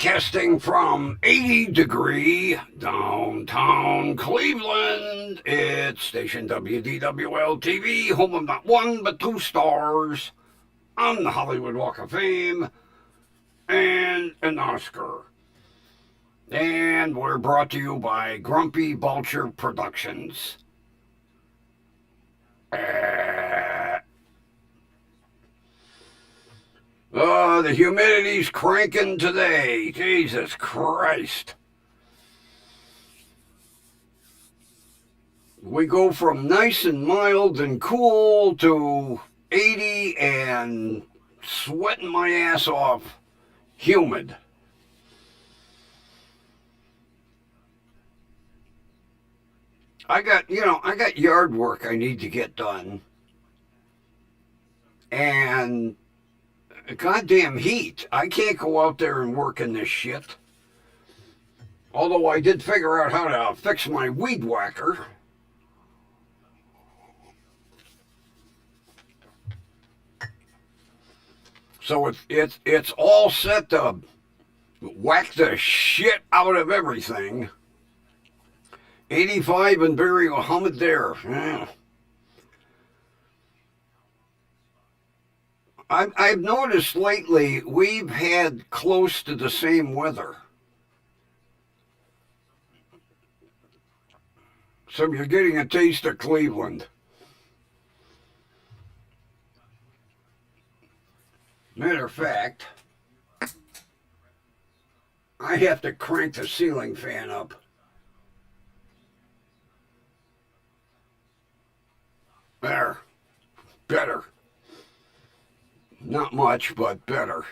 Broadcasting from 80-degree downtown Cleveland, it's station WDWL TV, home of not one but two stars on the Hollywood Walk of Fame and an Oscar. And we're brought to you by Grumpy Vulture Productions. The humidity's cranking today. Jesus Christ. We go from nice and mild and cool to 80 and sweating my ass off humid. I got yard work I need to get done. And goddamn heat. I can't go out there and work in this shit. Although I did figure out how to fix my weed whacker. So it's all set to whack the shit out of everything. 85 and Breal, humid there. Yeah. I've noticed lately we've had close to the same weather. So you're getting a taste of Cleveland. Matter of fact, I have to crank the ceiling fan up. There. Better. Not much, but better.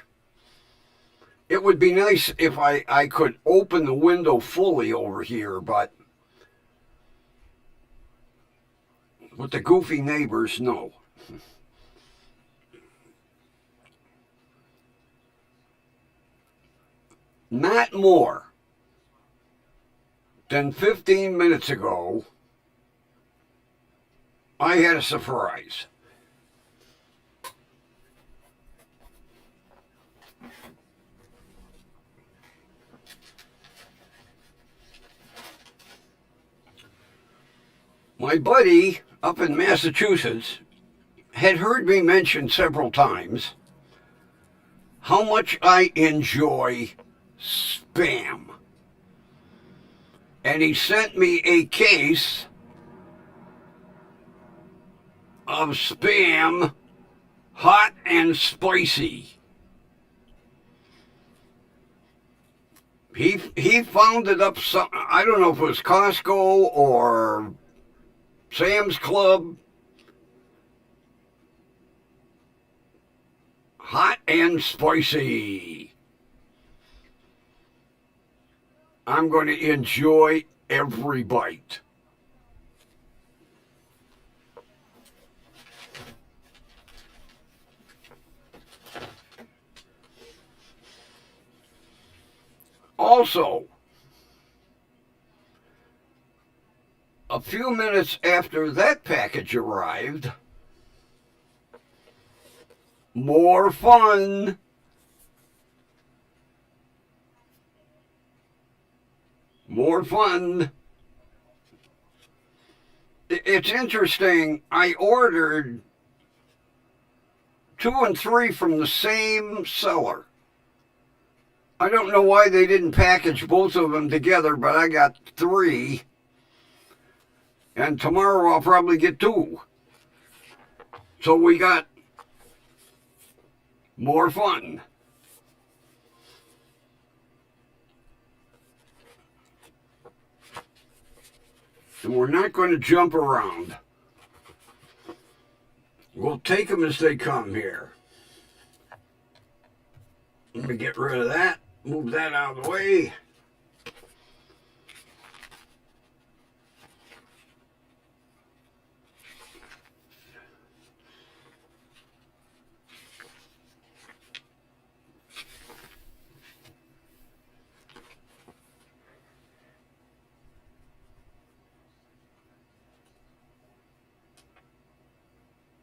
It would be nice if I could open the window fully over here, but with the goofy neighbors, no. Not more than 15 minutes ago, I had a surprise. My buddy up in Massachusetts had heard me mention several times how much I enjoy Spam. And he sent me a case of Spam, hot and spicy. He found it up some, I don't know if it was Costco or Sam's Club. Hot and spicy. I'm going to enjoy every bite. Also, a few minutes after that package arrived, more fun. More fun. It's interesting. I ordered 2 and 3 from the same seller. I don't know why they didn't package both of them together, but I got 3. And tomorrow I'll probably get 2. So we got more fun. And we're not going to jump around. We'll take them as they come here. Let me get rid of that. Move that out of the way.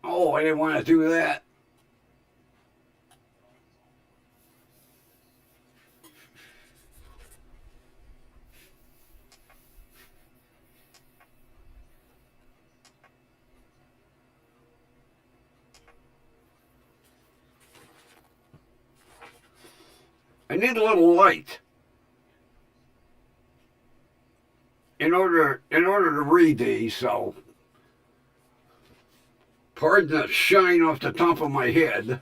Oh, I didn't want to do that. I need a little light in order to read these, so pardon the shine off the top of my head.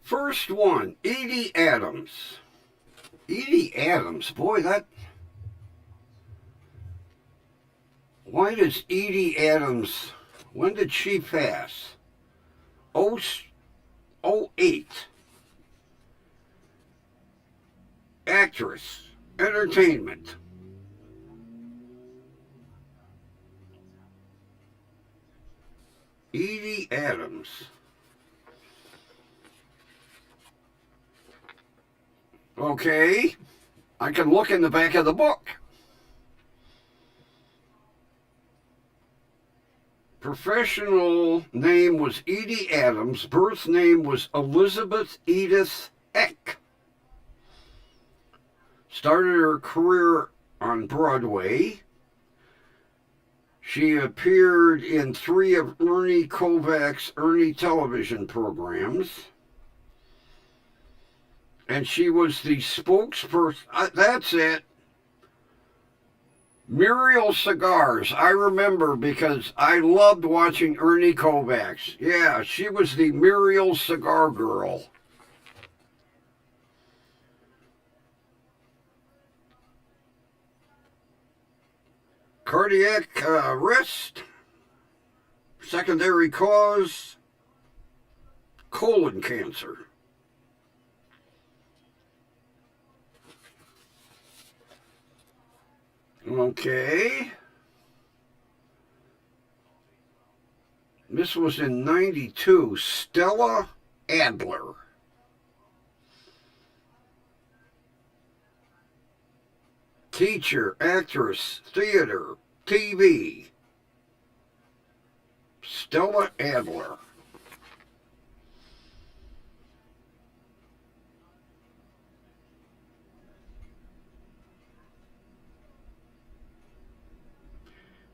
First one, Edie Adams. Edie Adams, boy, that... Why does Edie Adams... When did she pass? 08. Actress. Entertainment. Edie Adams. Okay, I can look in the back of the book. Professional name was Edie Adams. Birth name was Elizabeth Edith Eck. Started her career on Broadway. She appeared in 3 of Ernie Kovac's Ernie television programs. And she was the spokesperson. That's it. Muriel Cigars. I remember because I loved watching Ernie Kovac's. Yeah, she was the Muriel Cigar Girl. Cardiac arrest. Secondary cause, colon cancer. Okay. This was in 92. Stella Adler. Teacher, actress, theater, TV. Stella Adler.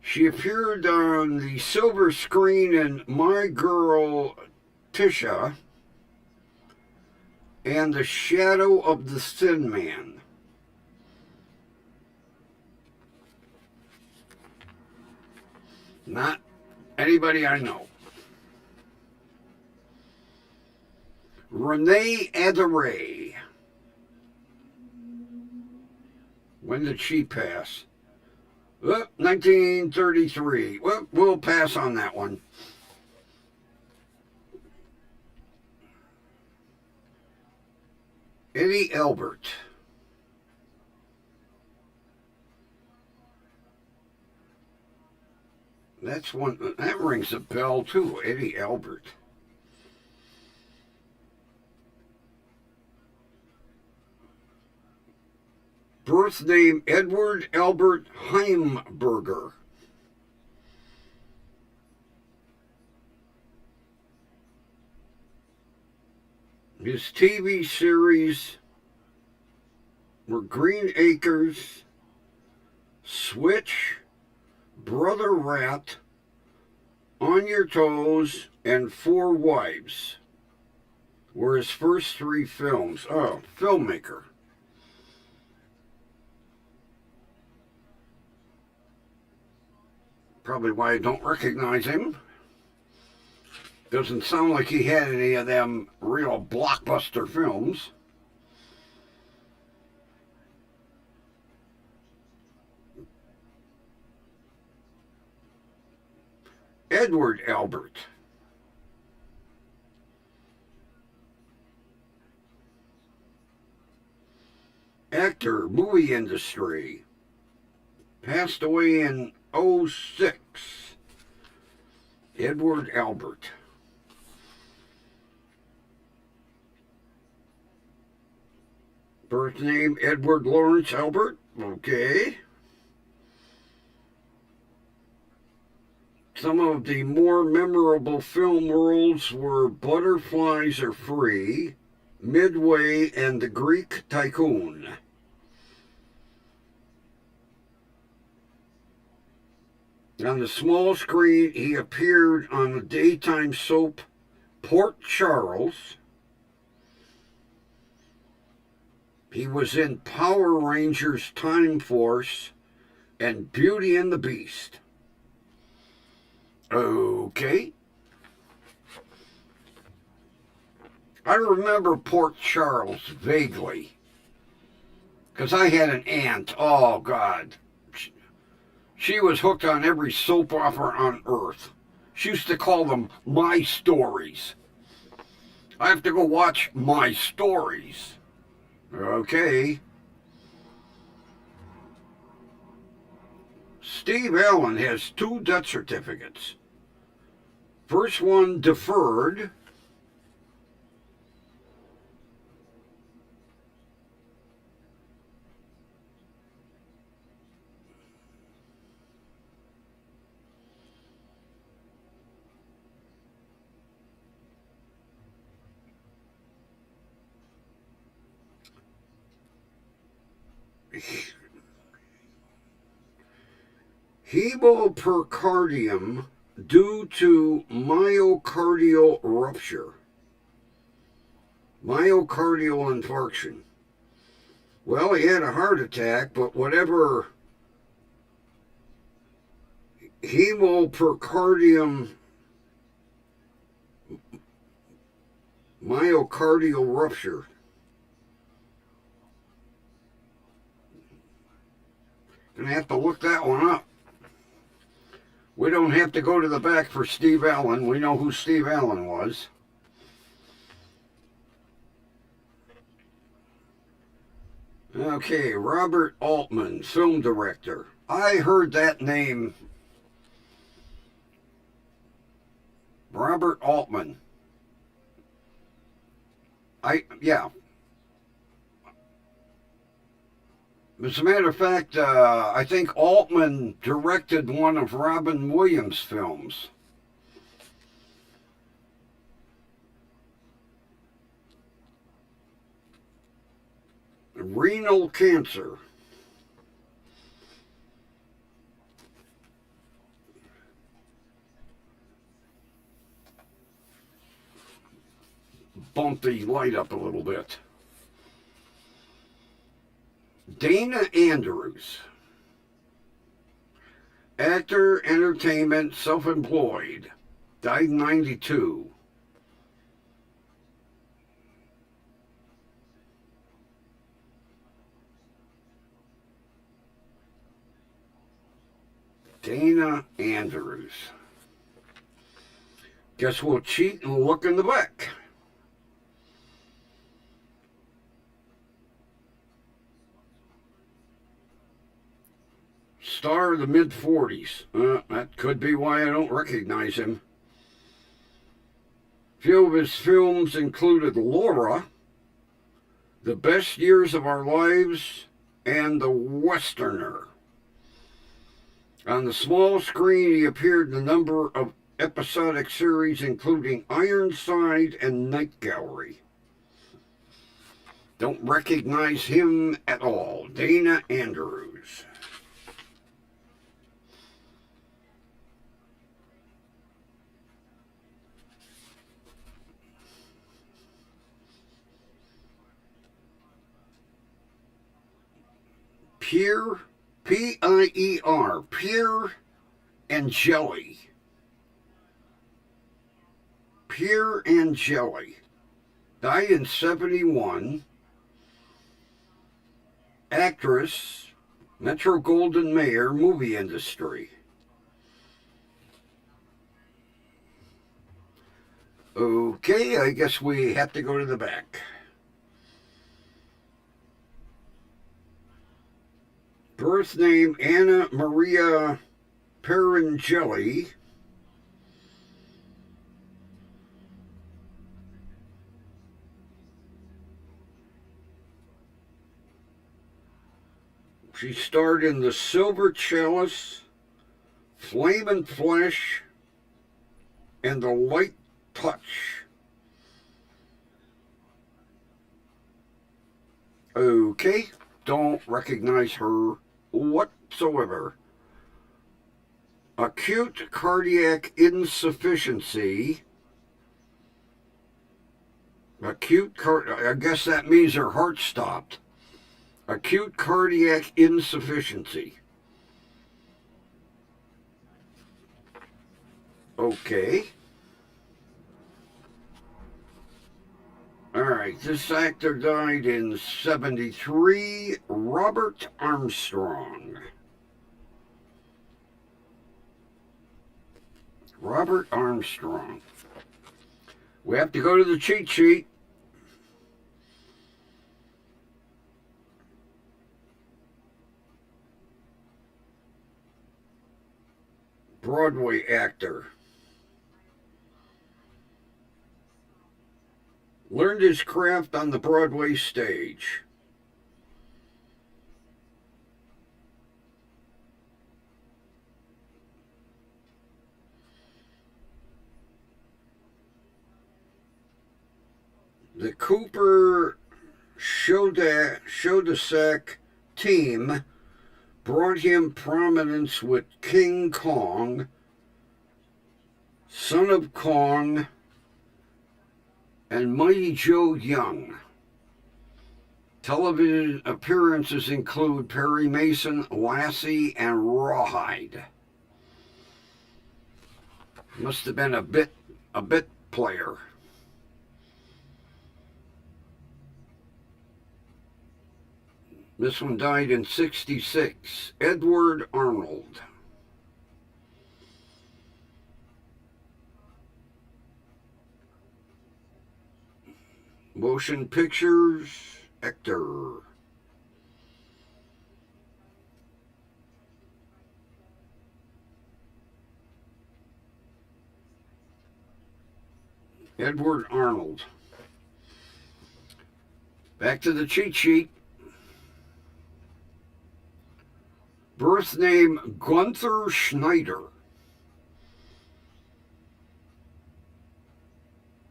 She appeared on the silver screen in My Girl Tisha and The Shadow of the Thin Man. Not anybody I know. Renee Adderey. When did she pass? 1933. Well, we'll pass on that one. Eddie Albert. That's one that rings a bell too. Eddie Albert. Birth name Edward Albert Heimberger. His TV series were Green Acres, Switch, Brother Rat, On Your Toes, and 4 Wives were his first 3 films. Oh, filmmaker. Probably why I don't recognize him. Doesn't sound like he had any of them real blockbuster films. Edward Albert. Actor, movie industry. Passed away in 06. Edward Albert. Birth name Edward Lawrence Albert. Okay. Some of the more memorable film roles were Butterflies Are Free, Midway, and The Greek Tycoon. On the small screen, he appeared on the daytime soap Port Charles. He was in Power Rangers Time Force and Beauty and the Beast. Okay. I remember Port Charles vaguely. Because I had an aunt, oh God. She was hooked on every soap opera on earth. She used to call them My Stories. I have to go watch My Stories. Okay. Steve Allen has 2 death certificates. First one deferred. Hemopericardium due to myocardial rupture. Myocardial infarction. Well, he had a heart attack, but whatever hemopericardium myocardial rupture. Gonna have to look that one up. We don't have to go to the back for Steve Allen. We know who Steve Allen was. Okay, Robert Altman, film director. I heard that name. Robert Altman. Yeah. As a matter of fact, I think Altman directed one of Robin Williams' films. Renal cancer. Bump the light up a little bit. Dana Andrews. Actor, entertainment, self-employed. Died in 92. Dana Andrews. Guess we'll cheat and look in the back. Star of the mid-40s. That could be why I don't recognize him. Few of his films included Laura, The Best Years of Our Lives, and The Westerner. On the small screen, he appeared in a number of episodic series, including Ironside and Night Gallery. Don't recognize him at all. Dana Andrews. Pierre, P-I-E-R, Pierre Angeli. Pierre Angeli. Died in 71. Actress, Metro Goldwyn Mayer, movie industry. Okay, I guess we have to go to the back. Birth name, Anna Maria Perangeli. She starred in The Silver Chalice, Flame and Flesh, and The Light Touch. Okay, don't recognize her whatsoever. acute cardiac insufficiency. I guess that means her heart stopped. Acute cardiac insufficiency. Okay. All right, this actor died in 1973, Robert Armstrong. Robert Armstrong. We have to go to the cheat sheet. Broadway actor. Learned his craft on the Broadway stage. The Cooper Shodasak team brought him prominence with King Kong, Son of Kong, and Mighty Joe Young. Television appearances include Perry Mason, Lassie, and Rawhide. Must have been a bit player. This one died in 1966. Edward Arnold. Motion pictures, actor. Edward Arnold. Back to the cheat sheet. Birth name Gunther Schneider.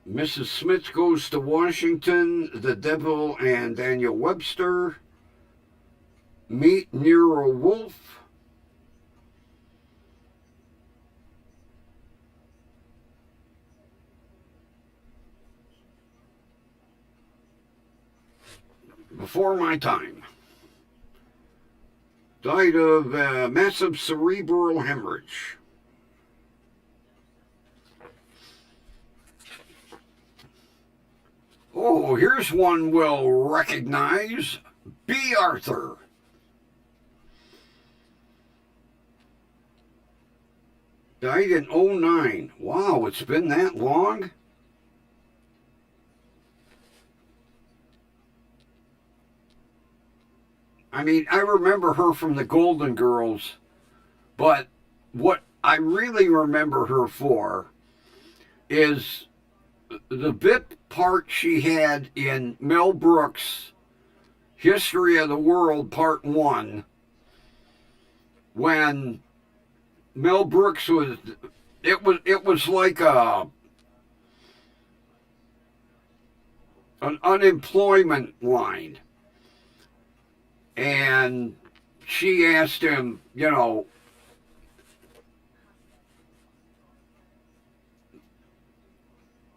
Mrs. Smith Goes to Washington, The Devil and Daniel Webster. Meet Nero Wolfe. Before my time. Died of massive cerebral hemorrhage. Oh, here's one we'll recognize. B. Arthur. Died in 2009. Wow, it's been that long? I mean, I remember her from the Golden Girls, but what I really remember her for is the bit part she had in Mel Brooks' History of the World Part 1, when Mel Brooks was, it was like an unemployment line. And she asked him, you know,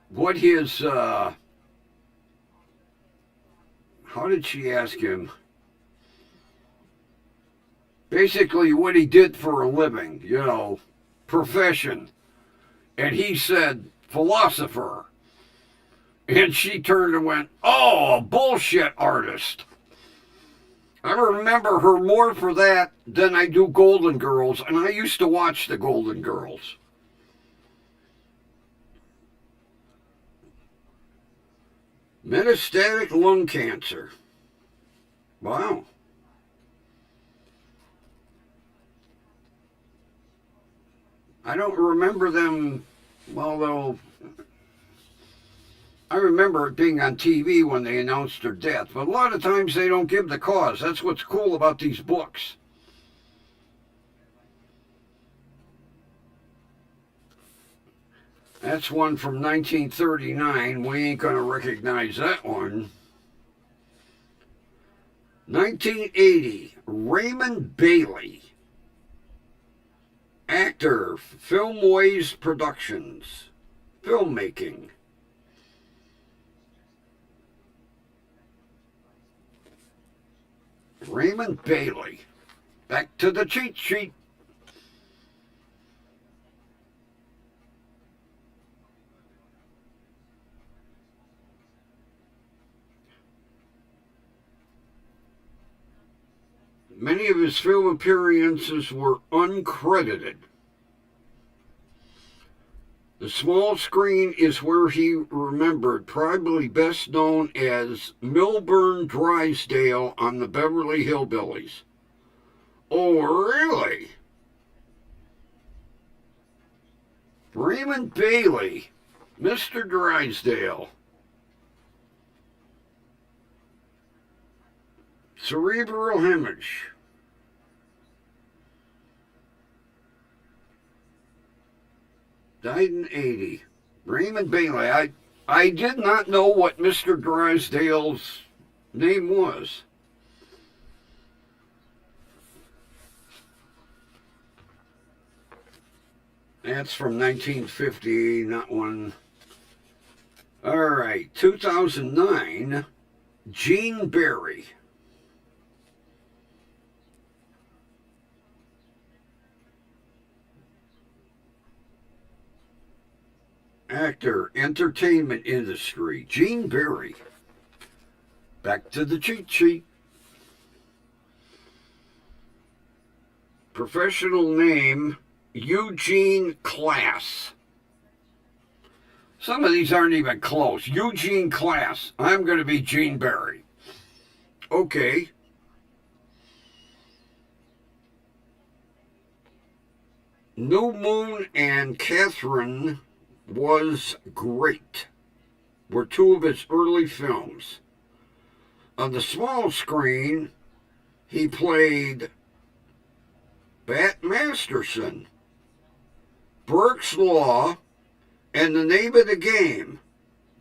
what his, how did she ask him? Basically what he did for a living, you know, profession. And he said, philosopher. And she turned and went, oh, a bullshit artist. I remember her more for that than I do Golden Girls, and I used to watch the Golden Girls. Metastatic lung cancer. Wow. I don't remember them, although I remember it being on TV when they announced her death, but a lot of times they don't give the cause. That's what's cool about these books. That's one from 1939. We ain't going to recognize that one. 1980, Raymond Bailey. Actor, Filmways Productions, filmmaking. Raymond Bailey. Back to the cheat sheet. Many of his film appearances were uncredited. The small screen is where he remembered, probably best known as Milburn Drysdale on the Beverly Hillbillies. Oh, really? Raymond Bailey, Mr. Drysdale. Cerebral hemorrhage. Died in 80. Raymond Bailey. I did not know what Mr. Drysdale's name was. That's from 1950, not one. All right, 2009, Gene Barry. Actor, entertainment industry, Gene Barry. Back to the cheat sheet. Professional name, Eugene Class. Some of these aren't even close. Eugene Class. I'm going to be Gene Barry. Okay. New Moon and Catherine Was Great were two of his early films. On the small screen, he played Bat Masterson, Burke's Law, and The Name of the Game.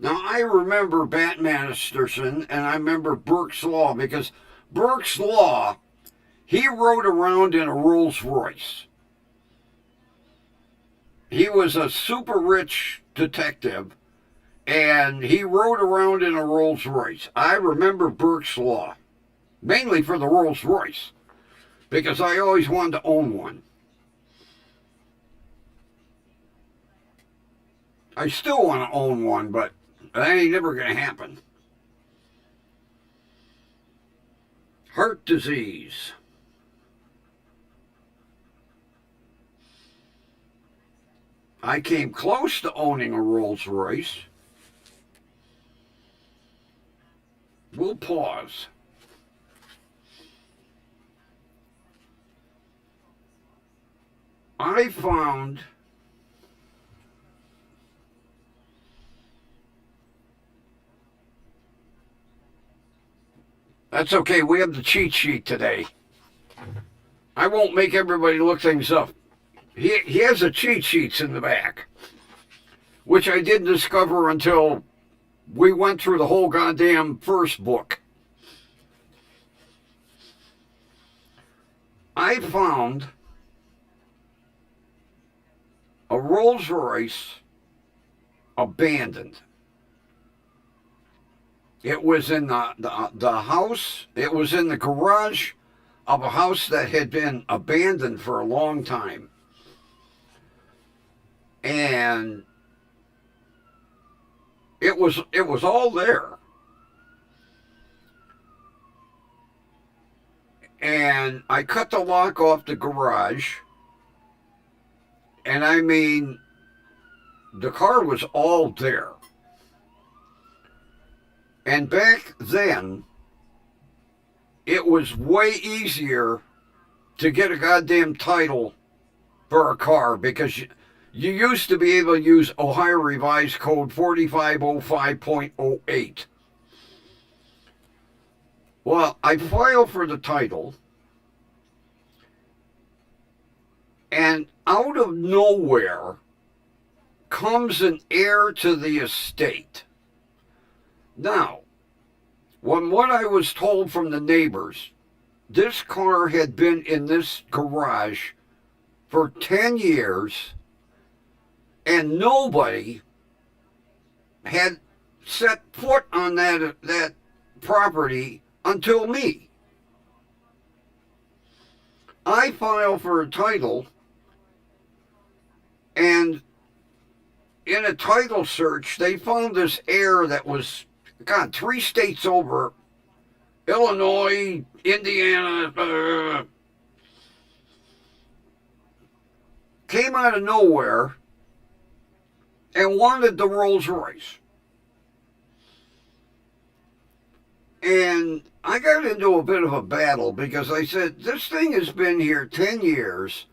Now, I remember Bat Masterson and I remember Burke's Law because Burke's Law, he rode around in a Rolls Royce. He was a super rich detective, and he rode around in a Rolls Royce. I remember Burke's Law, mainly for the Rolls Royce, because I always wanted to own one. I still want to own one, but that ain't never going to happen. Heart disease. I came close to owning a Rolls Royce. We'll pause. I found that's okay, we have the cheat sheet today. I won't make everybody look things up. He has the cheat sheets in the back, which I didn't discover until we went through the whole goddamn first book. I found a Rolls Royce abandoned. It was in the house, it was in the garage of a house that had been abandoned for a long time. And it was all there. And I cut the lock off the garage. And I mean, the car was all there. And back then, it was way easier to get a goddamn title for a car because you used to be able to use Ohio Revised Code 4505.08. Well, I filed for the title, and out of nowhere comes an heir to the estate. Now, from what I was told from the neighbors, this car had been in this garage for 10 years, and nobody had set foot on that property until me. I filed for a title, and in a title search, they found this heir that was, God, 3 states over, Illinois, Indiana, came out of nowhere and wanted the Rolls Royce. And I got into a bit of a battle because I said, this thing has been here 10 years.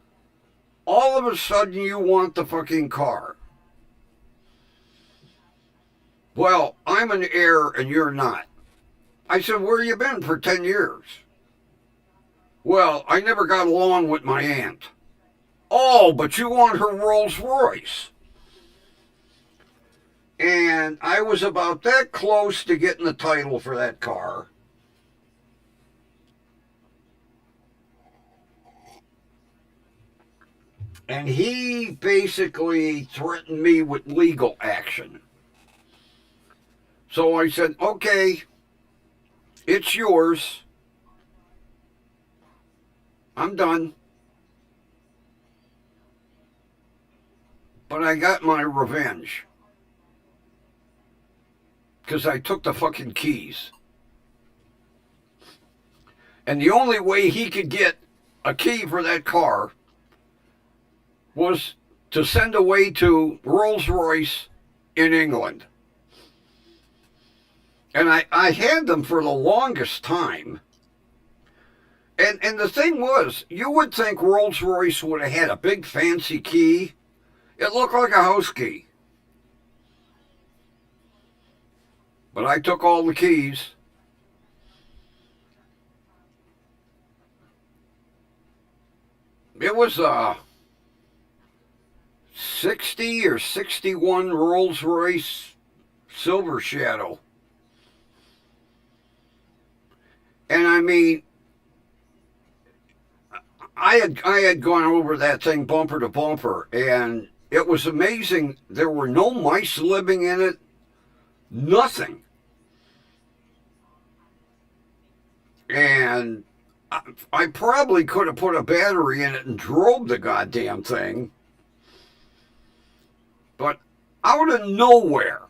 All of a sudden you want the fucking car. Well, I'm an heir and you're not. I said, where you been for 10 years? Well, I never got along with my aunt. Oh, but you want her Rolls Royce. And I was about that close to getting the title for that car. And he basically threatened me with legal action. So I said, okay, it's yours. I'm done. But I got my revenge. Because I took the fucking keys. And the only way he could get a key for that car was to send away to Rolls-Royce in England. And I had them for the longest time. And the thing was, you would think Rolls-Royce would have had a big fancy key. It looked like a house key. But I took all the keys. It was a 60 or 61 Rolls-Royce Silver Shadow. And I mean, I had gone over that thing bumper to bumper, and it was amazing. There were no mice living in it. Nothing. And I probably could have put a battery in it and drove the goddamn thing. But out of nowhere,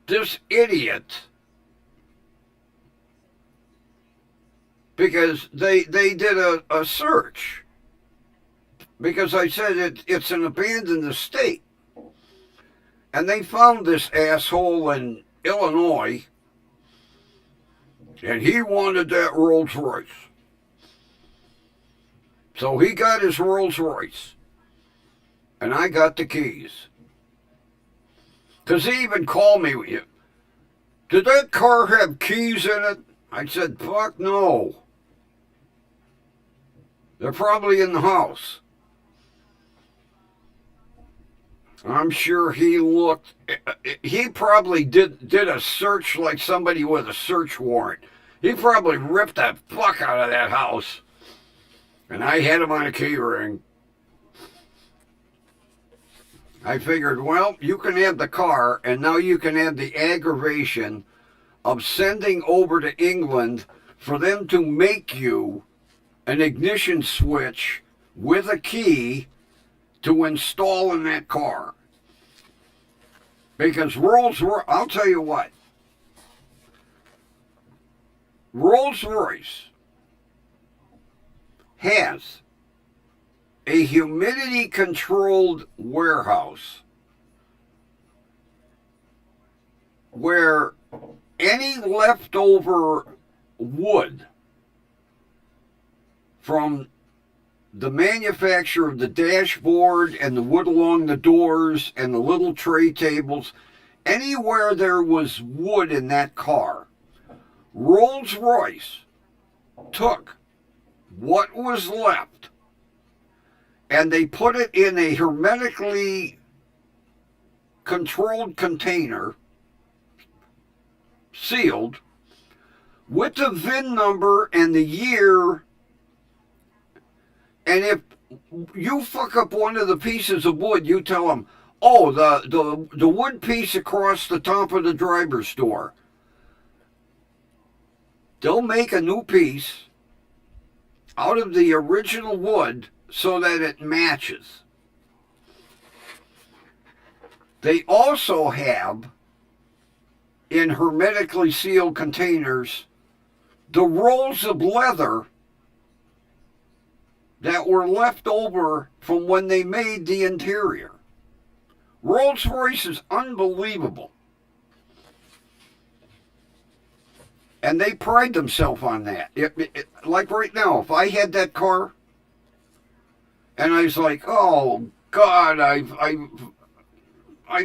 this idiot, because they did a search, because I said it's an abandoned estate. And they found this asshole in Illinois, and he wanted that Rolls Royce. So he got his Rolls Royce, and I got the keys. Because he even called me, did that car have keys in it? I said, fuck no. They're probably in the house. I'm sure he looked, he probably did a search like somebody with a search warrant. He probably ripped the fuck out of that house. And I had him on a key ring. I figured, well, you can have the car, and now you can have the aggravation of sending over to England for them to make you an ignition switch with a key to install in that car. Because Rolls-Royce, I'll tell you what, Rolls-Royce has a humidity-controlled warehouse where any leftover wood from the manufacture of the dashboard and the wood along the doors and the little tray tables, anywhere there was wood in that car, Rolls-Royce took what was left and they put it in a hermetically controlled container, sealed, with the VIN number and the year. And you fuck up one of the pieces of wood, you tell them, oh, the wood piece across the top of the driver's door. They'll make a new piece out of the original wood so that it matches. They also have, in hermetically sealed containers, the rolls of leather that were left over from when they made the interior. Rolls-Royce is unbelievable. And they pride themselves on that. Like right now, if I had that car, and I was like, oh God, I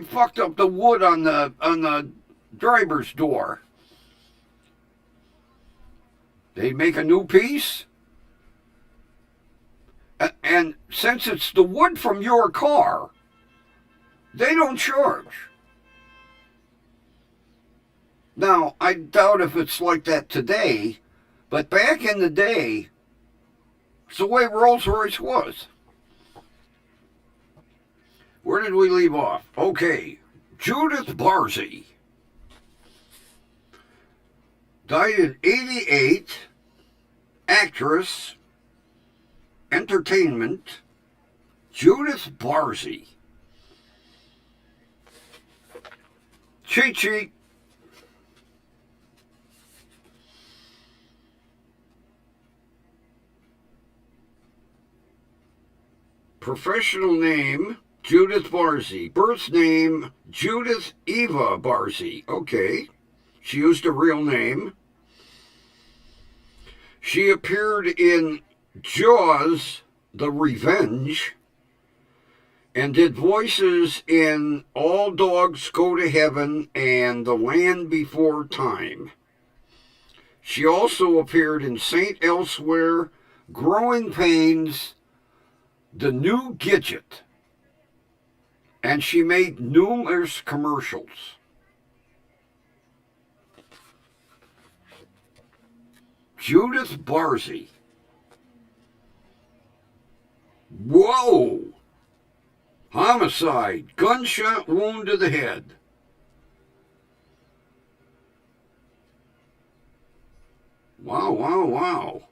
fucked up the wood on the driver's door. They'd make a new piece. And since it's the wood from your car, they don't charge. Now, I doubt if it's like that today, but back in the day, it's the way Rolls-Royce was. Where did we leave off? Okay, Judith Barzey died in '88, actress, entertainment, Judith Barzey. Cheat sheet. Professional name, Judith Barzey. Birth name, Judith Eva Barzey. Okay. She used a real name. She appeared in Jaws, The Revenge, and did voices in All Dogs Go to Heaven and The Land Before Time. She also appeared in Saint Elsewhere, Growing Pains, The New Gidget, and she made numerous commercials. Judith Barzey. Whoa! Homicide, gunshot wound to the head. Wow, wow, wow.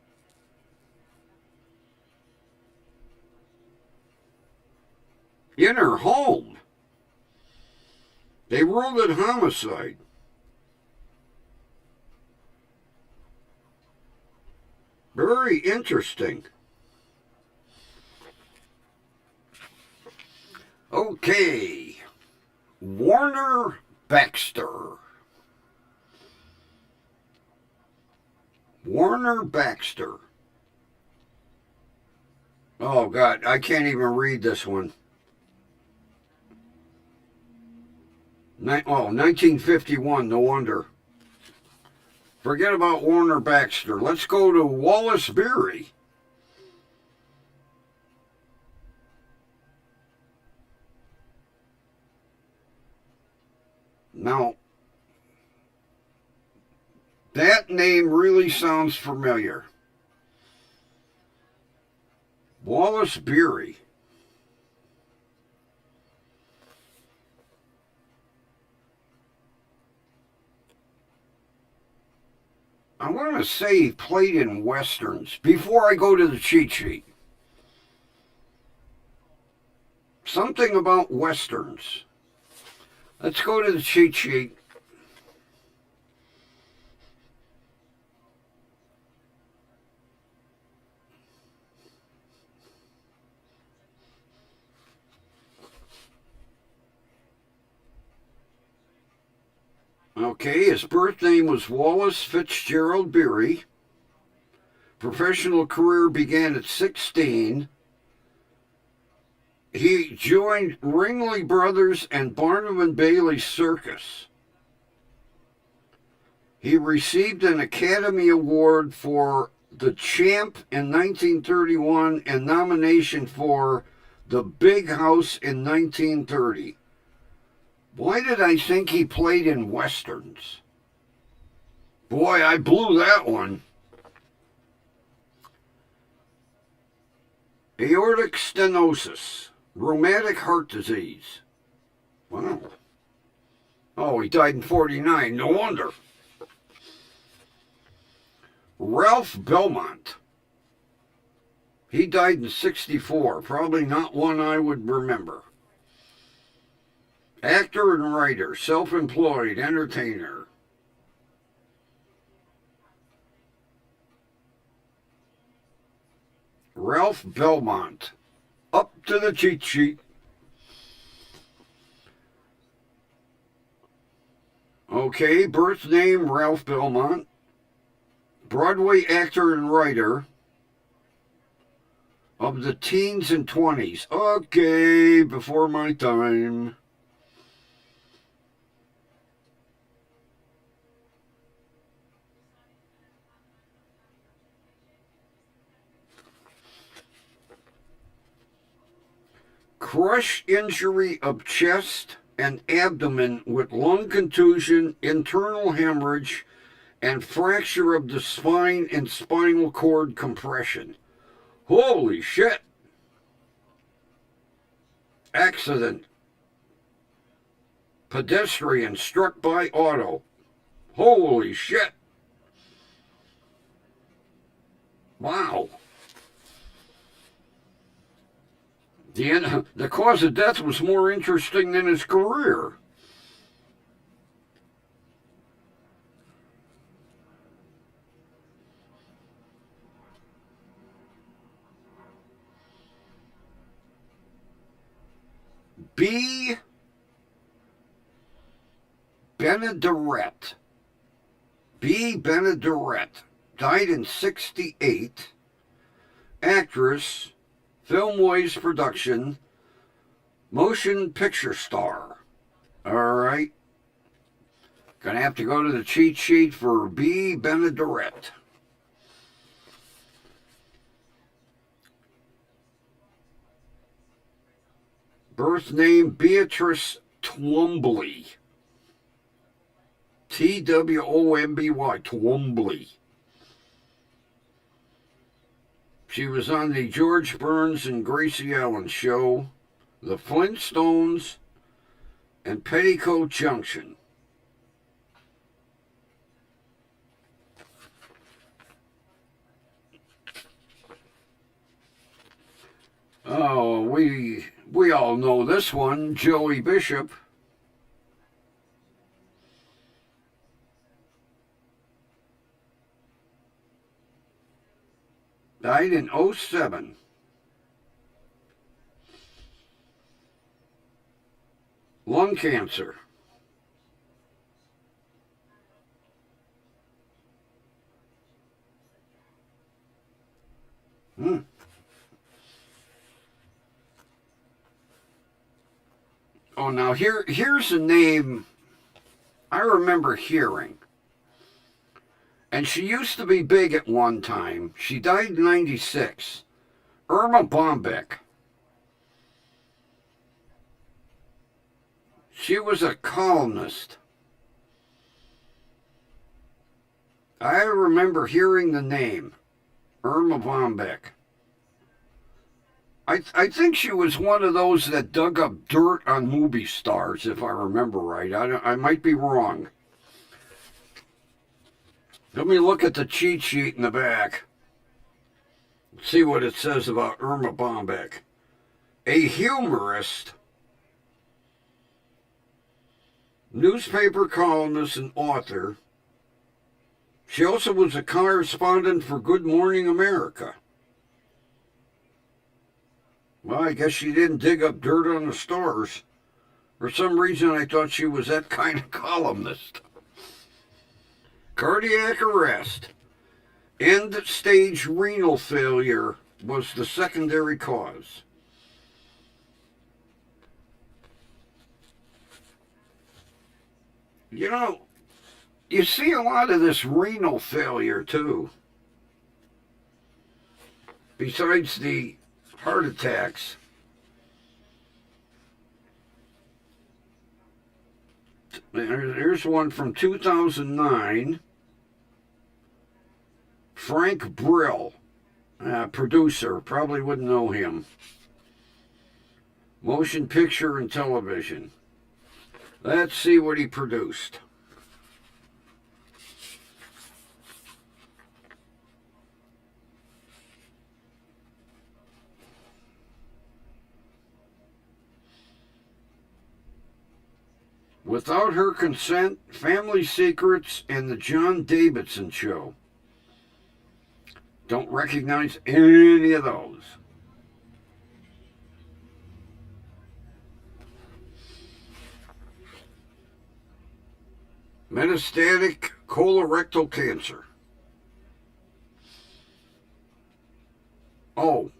In her home. They ruled it homicide. Very interesting. Okay. Warner Baxter. Warner Baxter. Oh, God, I can't even read this one. 1951, no wonder. Forget about Warner Baxter. Let's go to Wallace Beery. Now, that name really sounds familiar. Wallace Beery. I want to say he played in Westerns. Before I go to the cheat sheet. Something about Westerns. Let's go to the cheat sheet. Okay, his birth name was Wallace Fitzgerald Beery. Professional career began at 16. He joined Ringling Brothers and Barnum and Bailey Circus. He received an Academy Award for The Champ in 1931 and nomination for The Big House in 1930. Why did I think he played in Westerns? Boy, I blew that one. Aortic stenosis, rheumatic heart disease. Wow. Oh, he died in 49, no wonder. Ralph Belmont. He died in 64, probably not one I would remember. Actor and writer, self-employed, entertainer. Ralph Belmont. Up to the cheat sheet. Okay, birth name Ralph Belmont. Broadway actor and writer of the teens and 20s. Okay, before my time. Crush injury of chest and abdomen with lung contusion, internal hemorrhage, and fracture of the spine and spinal cord compression. Holy shit. Accident. Pedestrian struck by auto. Holy shit. Wow. The cause of death was more interesting than his career. B. Benaderet. B. Benaderet. Died in 68. Actress. Filmways production. Motion picture star. All right. Gonna have to go to the cheat sheet for B. Benaderet. Birth name Beatrice Twombly. Twomby. Twombly. She was on the George Burns and Gracie Allen Show, The Flintstones, and Petticoat Junction. Oh, we all know this one, Joey Bishop. Died in 07. Lung cancer. Oh, now here's a name I remember hearing. And she used to be big at one time. She died in 96. Irma Bombeck. She was a columnist. I remember hearing the name, Irma Bombeck. I think she was one of those that dug up dirt on movie stars, if I remember right. I might be wrong. Let me look at the cheat sheet in the back. See what it says about Irma Bombeck. A humorist, newspaper columnist, and author. She also was a correspondent for Good Morning America. Well, I guess she didn't dig up dirt on the stars. For some reason, I thought she was that kind of columnist. Cardiac arrest. End-stage renal failure was the secondary cause. You know, you see a lot of this renal failure, too. Besides the heart attacks. Here's one from 2009. Frank Breal. Producer, probably wouldn't know him. Motion picture and television. Let's see what he produced. Without Her Consent, Family Secrets, and The John Davidson Show. Don't recognize any of those. Metastatic colorectal cancer. Oh,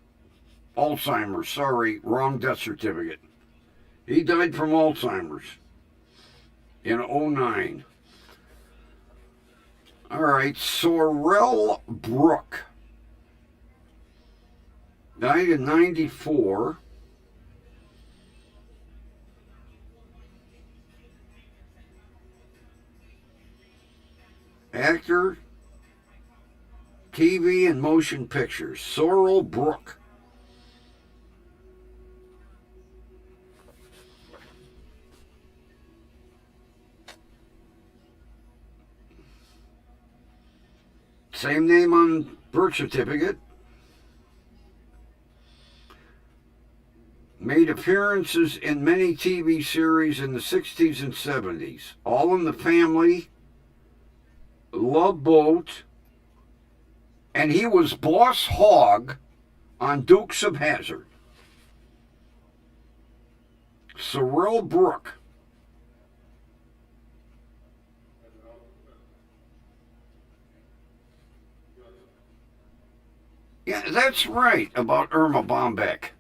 Alzheimer's. Sorry, wrong death certificate. He died from Alzheimer's in 2009. All right, Sorrell Brook died in 94. Actor, TV and motion pictures. Sorrell Brook. Same name on birth certificate. Made appearances in many TV series in the 60s and 70s. All in the Family, Love Boat, and he was Boss Hogg on Dukes of Hazzard. Sorrell Brook. Yeah, that's right about Irma Bombeck.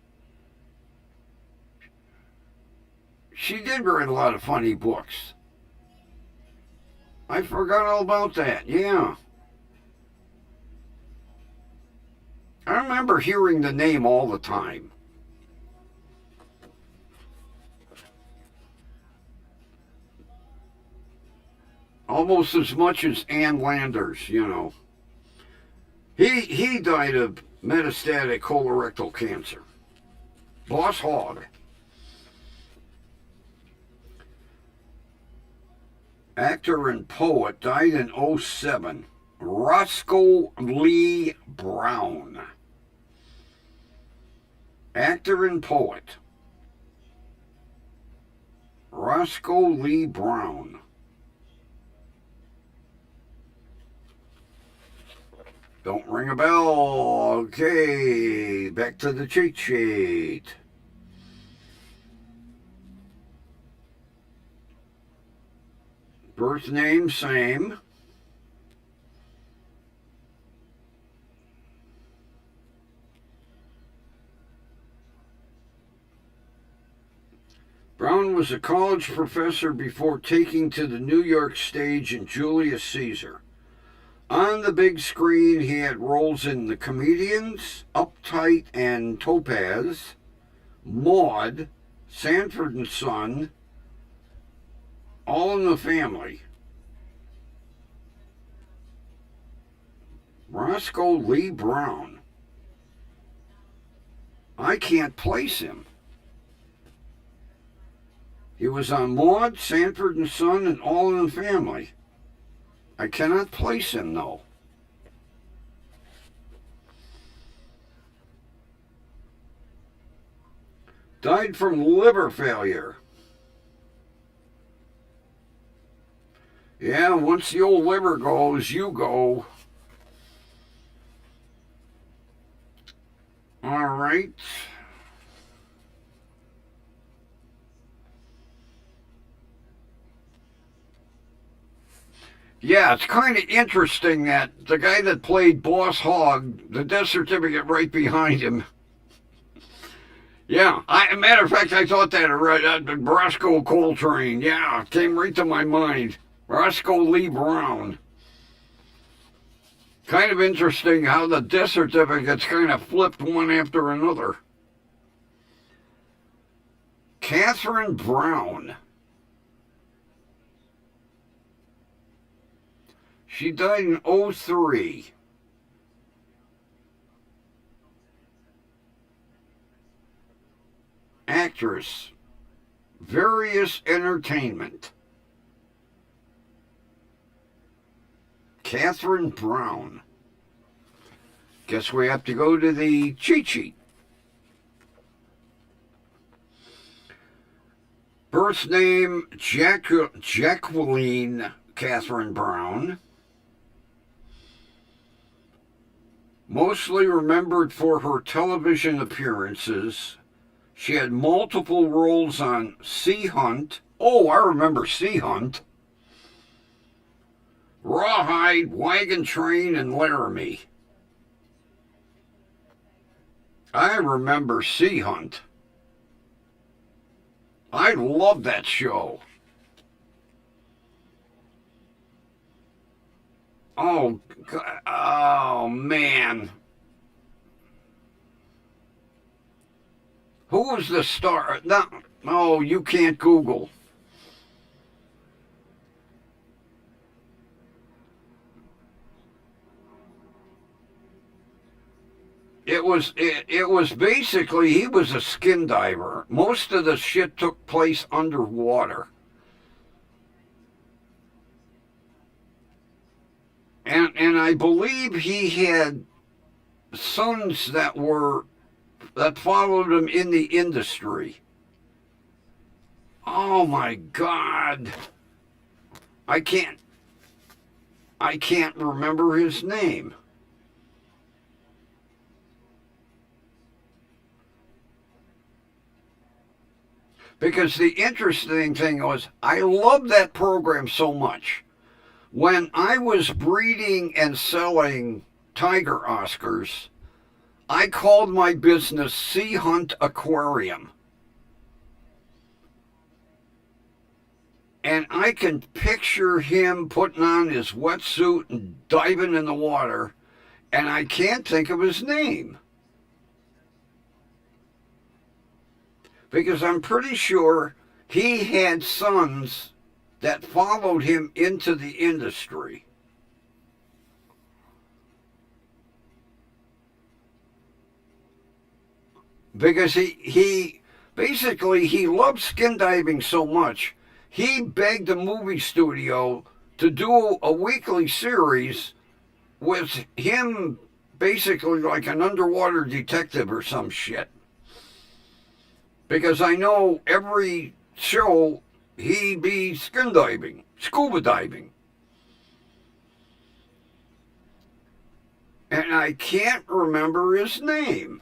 She did write a lot of funny books. I forgot all about that, yeah. I remember hearing the name all the time. Almost as much as Ann Landers, you know. He died of metastatic colorectal cancer. Boss Hogg. Actor and poet, died in 2007. Roscoe Lee Brown. Actor and poet. Roscoe Lee Brown. Don't ring a bell. Okay, back to the cheat sheet. Birth name, same. Brown was a college professor before taking to the New York stage in Julius Caesar. On the big screen, he had roles in The Comedians, Uptight and Topaz, Maude, Sanford and Son, All in the Family. Roscoe Lee Brown. I can't place him. He was on Maude, Sanford and Son, and All in the Family. I cannot place him, though. Died from liver failure. Yeah, once the old liver goes, you go. All right. Yeah, it's kind of interesting that the guy that played Boss Hogg, the death certificate right behind him. Yeah, matter of fact, I thought that Roscoe Coltrane. Yeah, came right to my mind. Roscoe Lee Brown. Kind of interesting how the death certificates kind of flipped one after another. Catherine Brown. She died in 2003. actress, various entertainment. Catherine Brown. Guess we have to go to the cheat sheet. Birth name, Jacqueline Catherine Brown. Mostly remembered for her television appearances. She had multiple roles on Sea Hunt. Oh, I remember Sea Hunt. Rawhide, Wagon Train, and Laramie. I remember Sea Hunt. I love that show. Oh, God. Oh, man. Who was the star? No, you can't Google. It was basically, he was a skin diver. Most of the shit took place underwater. And I believe he had sons that followed him in the industry. Oh my God. I can't remember his name. Because the interesting thing was, I loved that program so much. When I was breeding and selling tiger Oscars, I called my business Sea Hunt Aquarium. And I can picture him putting on his wetsuit and diving in the water, and I can't think of his name. Because I'm pretty sure he had sons that followed him into the industry. Because he basically, he loved skin diving so much, he begged the movie studio to do a weekly series with him basically like an underwater detective or some shit. Because I know every show he'd be skin diving, scuba diving. And I can't remember his name.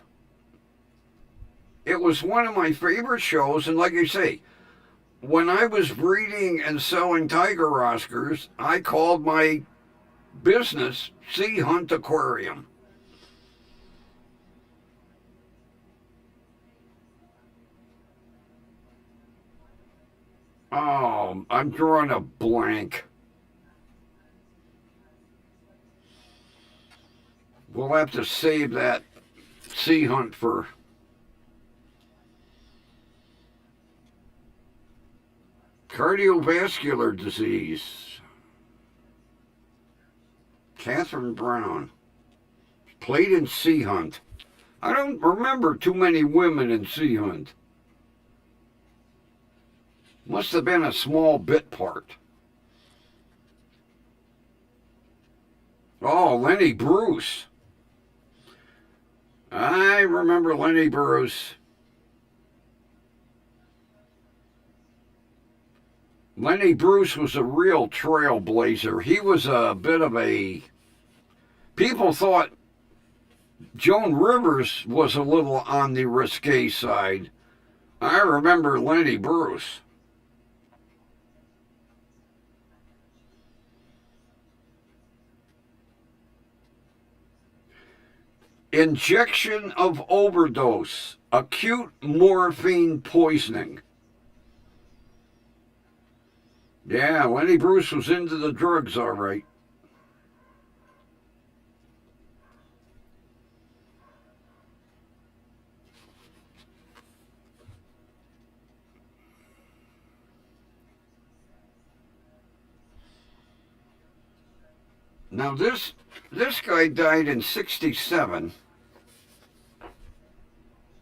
It was one of my favorite shows, and like I say, when I was breeding and selling tiger Oscars, I called my business Sea Hunt Aquarium. Oh, I'm drawing a blank. We'll have to save that Sea Hunt for cardiovascular disease. Catherine Brown. Played in Sea Hunt. I don't remember too many women in Sea Hunt. Must have been a small bit part. Oh, Lenny Bruce. I remember Lenny Bruce. Lenny Bruce was a real trailblazer. He was a bit of a... People thought Joan Rivers was a little on the risque side. I remember Lenny Bruce. Injection of overdose, acute morphine poisoning. Yeah, Lenny Bruce was into the drugs, all right. Now this guy died in '67,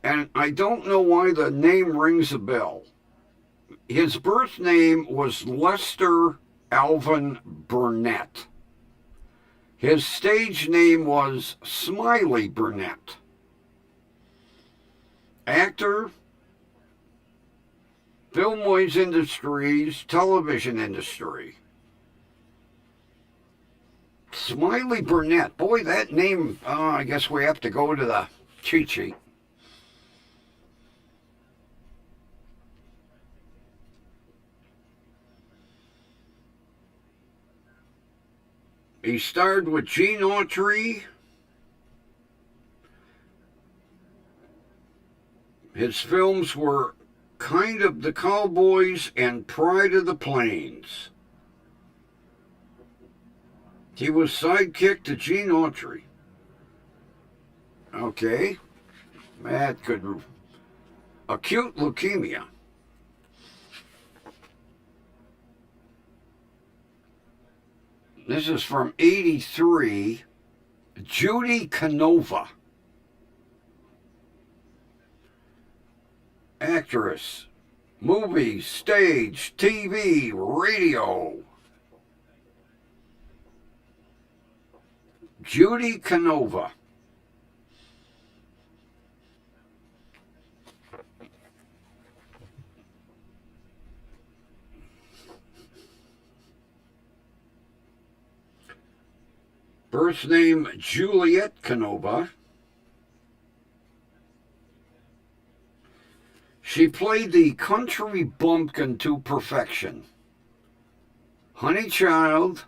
and and I don't know why the name rings a bell. His birth name was Lester Alvin Burnett. His stage name was Smiley Burnett. Actor, filmways industries, television industry. Smiley Burnett. Boy, that name, I guess we have to go to the cheat sheet. He starred with Gene Autry. His films were Kind of the Cowboys and Pride of the Plains. He was sidekick to Gene Autry. Okay. That could... Acute leukemia. This is from 83. Judy Canova. Actress. Movies, stage, TV, radio. Judy Canova. Birth name Juliet Canova. She played the country bumpkin to perfection. Honey Child,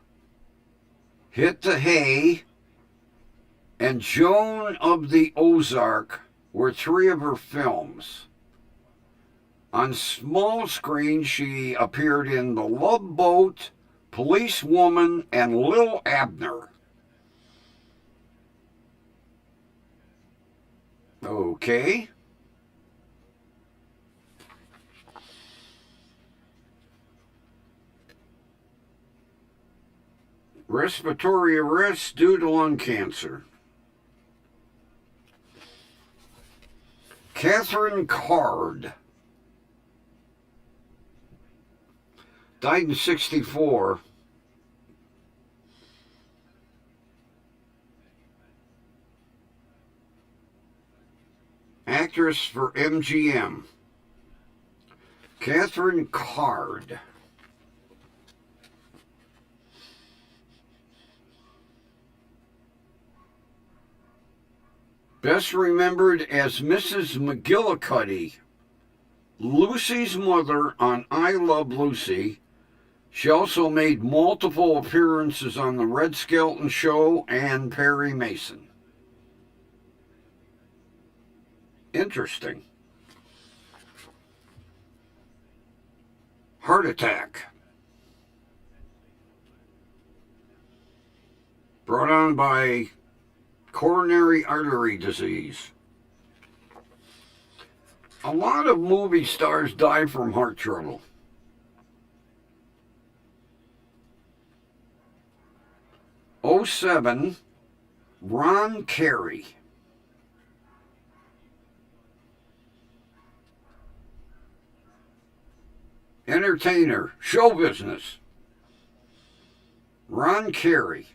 Hit the Hay, and Joan of the Ozark were three of her films. On small screen, she appeared in The Love Boat, Policewoman, and Lil Abner. Okay. Respiratory arrest due to lung cancer. Catherine Card. Died in 64. Actress for MGM. Catherine Card. Best remembered as Mrs. McGillicuddy, Lucy's mother on I Love Lucy. She also made multiple appearances on The Red Skelton Show and Perry Mason. Interesting. Heart attack. Brought on by coronary artery disease. A lot of movie stars die from heart trouble. '07, Ron Carey. Entertainer, show business. Ron Carey.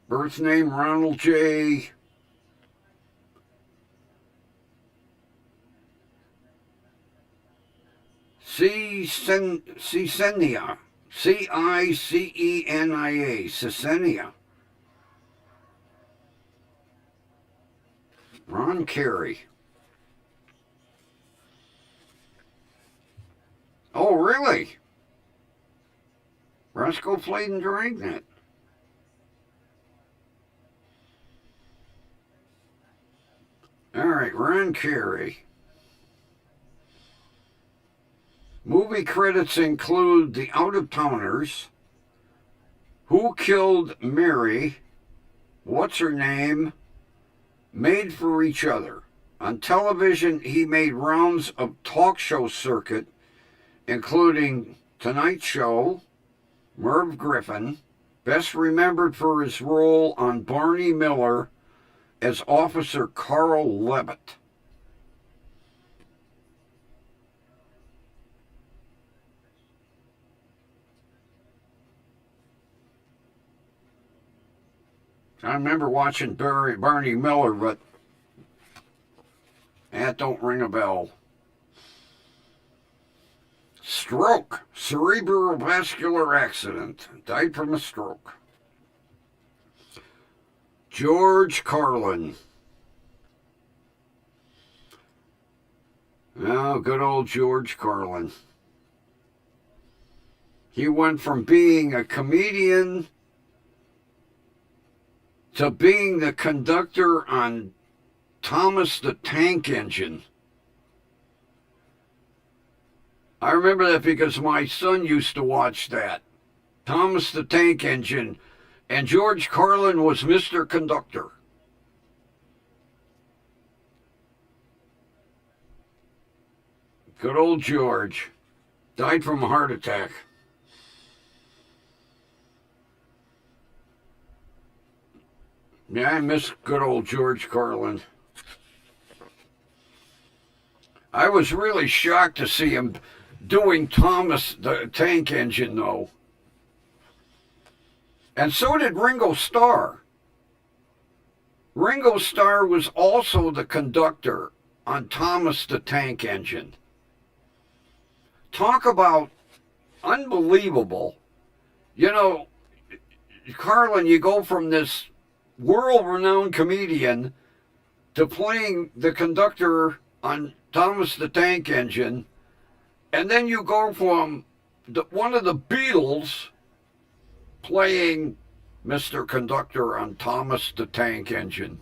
Birth name Ronald J. Cicenia. Cicenia. Cicenia. Ron Carey. Oh, really? Roscoe played in Dragnet. All right, Ron Carey. Movie credits include The Out-of-Towners, Who Killed Mary, What's Her Name, Made for Each Other. On television, he made rounds of talk show circuit, including Tonight Show, Merv Griffin, best remembered for his role on Barney Miller as Officer Carl Levitt. I remember watching Barney Miller, but that don't ring a bell. Stroke, cerebral vascular accident, died from a stroke. George Carlin. Oh, good old George Carlin. He went from being a comedian to being the conductor on Thomas the Tank Engine. I remember that because my son used to watch that. Thomas the Tank Engine. And George Carlin was Mr. Conductor. Good old George. Died from a heart attack. Yeah, I miss good old George Carlin. I was really shocked to see him doing Thomas the Tank Engine, though. And so did Ringo Starr. Ringo Starr was also the conductor on Thomas the Tank Engine. Talk about unbelievable. You know, Carlin, you go from this world-renowned comedian to playing the conductor on Thomas the Tank Engine, and then you go from one of the Beatles playing Mr. Conductor on Thomas the Tank Engine.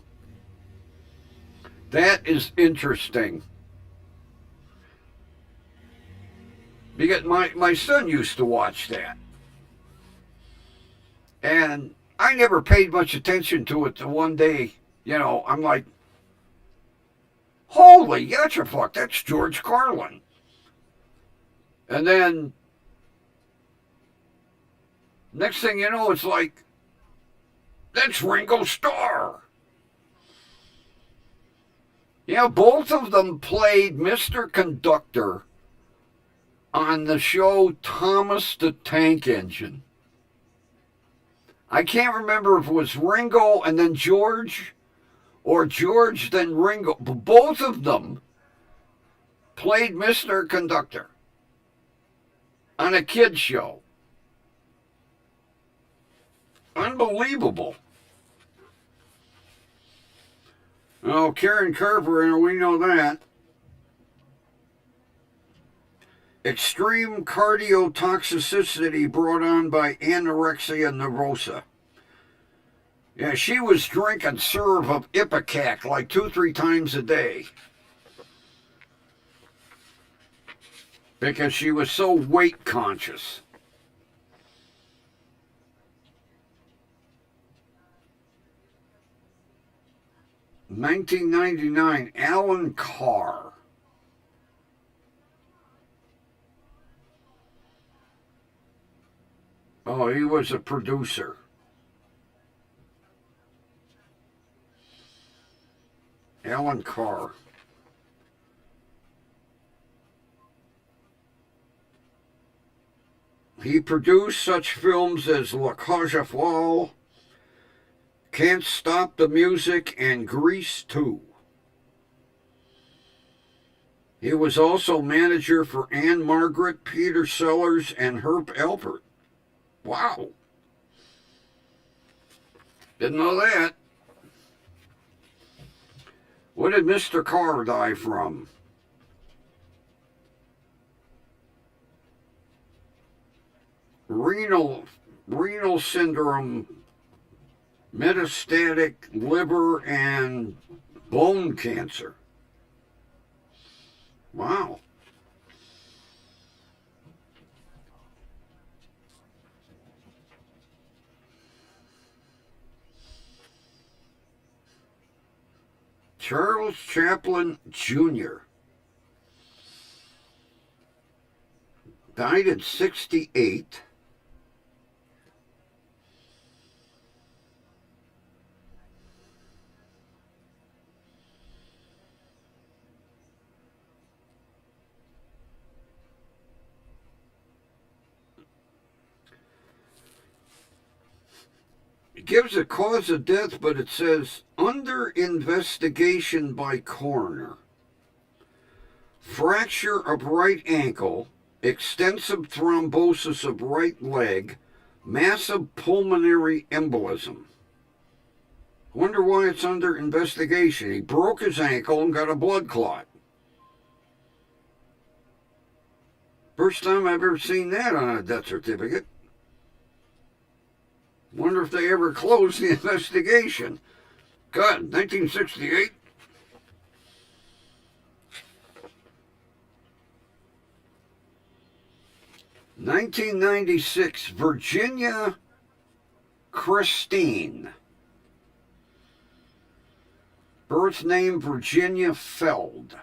That is interesting. Because my son used to watch that. And I never paid much attention to it till one day, I'm like, holy yatchafuck, that's George Carlin. And then next thing you know, it's like, that's Ringo Starr. Yeah, both of them played Mr. Conductor on the show Thomas the Tank Engine. I can't remember if it was Ringo and then George, or George then Ringo. But both of them played Mr. Conductor on a kid's show. Unbelievable. Oh, Karen Carver, we know that. Extreme cardiotoxicity brought on by anorexia nervosa. Yeah, she was drinking syrup of Ipecac like 2-3 times a day. Because she was so weight conscious. In 1999, Alan Carr. Oh, he was a producer. Alan Carr. He produced such films as La Cage aux Folles, Can't Stop the Music, and Grease 2. He was also manager for Anne Margaret, Peter Sellers, and Herb Alpert. Wow. Didn't know that. What did Mr. Carr die from? Renal syndrome, metastatic liver, and bone cancer. Wow. Charles Chaplin Jr. died at 68. gives a cause of death, but it says under investigation by coroner. Fracture of right ankle, extensive thrombosis of right leg, massive pulmonary embolism. Wonder why it's under investigation. He broke his ankle and got a blood clot. First time I've ever seen that on a death certificate. Wonder if they ever closed the investigation. God, 1968? (1996), Virginia Christine. Birth name Virginia Feld.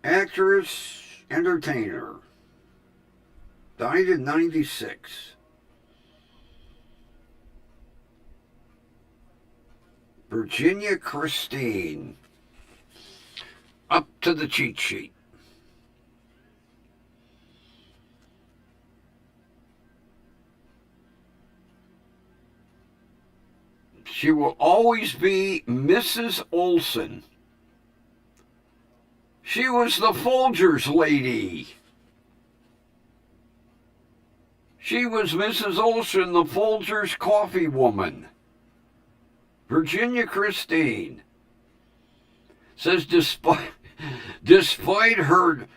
Actress, entertainer. Died in 96. Virginia Christine. Up to the cheat sheet. She will always be Mrs. Olson. She was the Folgers lady. She was Mrs. Olson, the Folgers coffee woman. Virginia Christine. Says despite her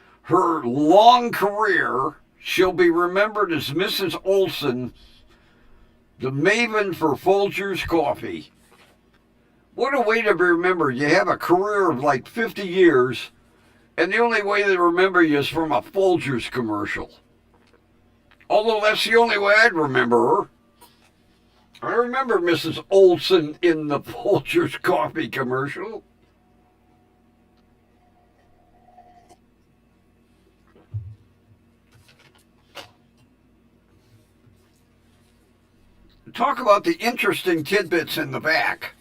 long career, she'll be remembered as Mrs. Olson, the maven for Folgers coffee. What a way to be remembered. You have a career of like 50 years, and the only way they remember you is from a Folgers commercial. Although that's the only way I'd remember her. I remember Mrs. Olson in the Folgers coffee commercial. Talk about the interesting tidbits in the back.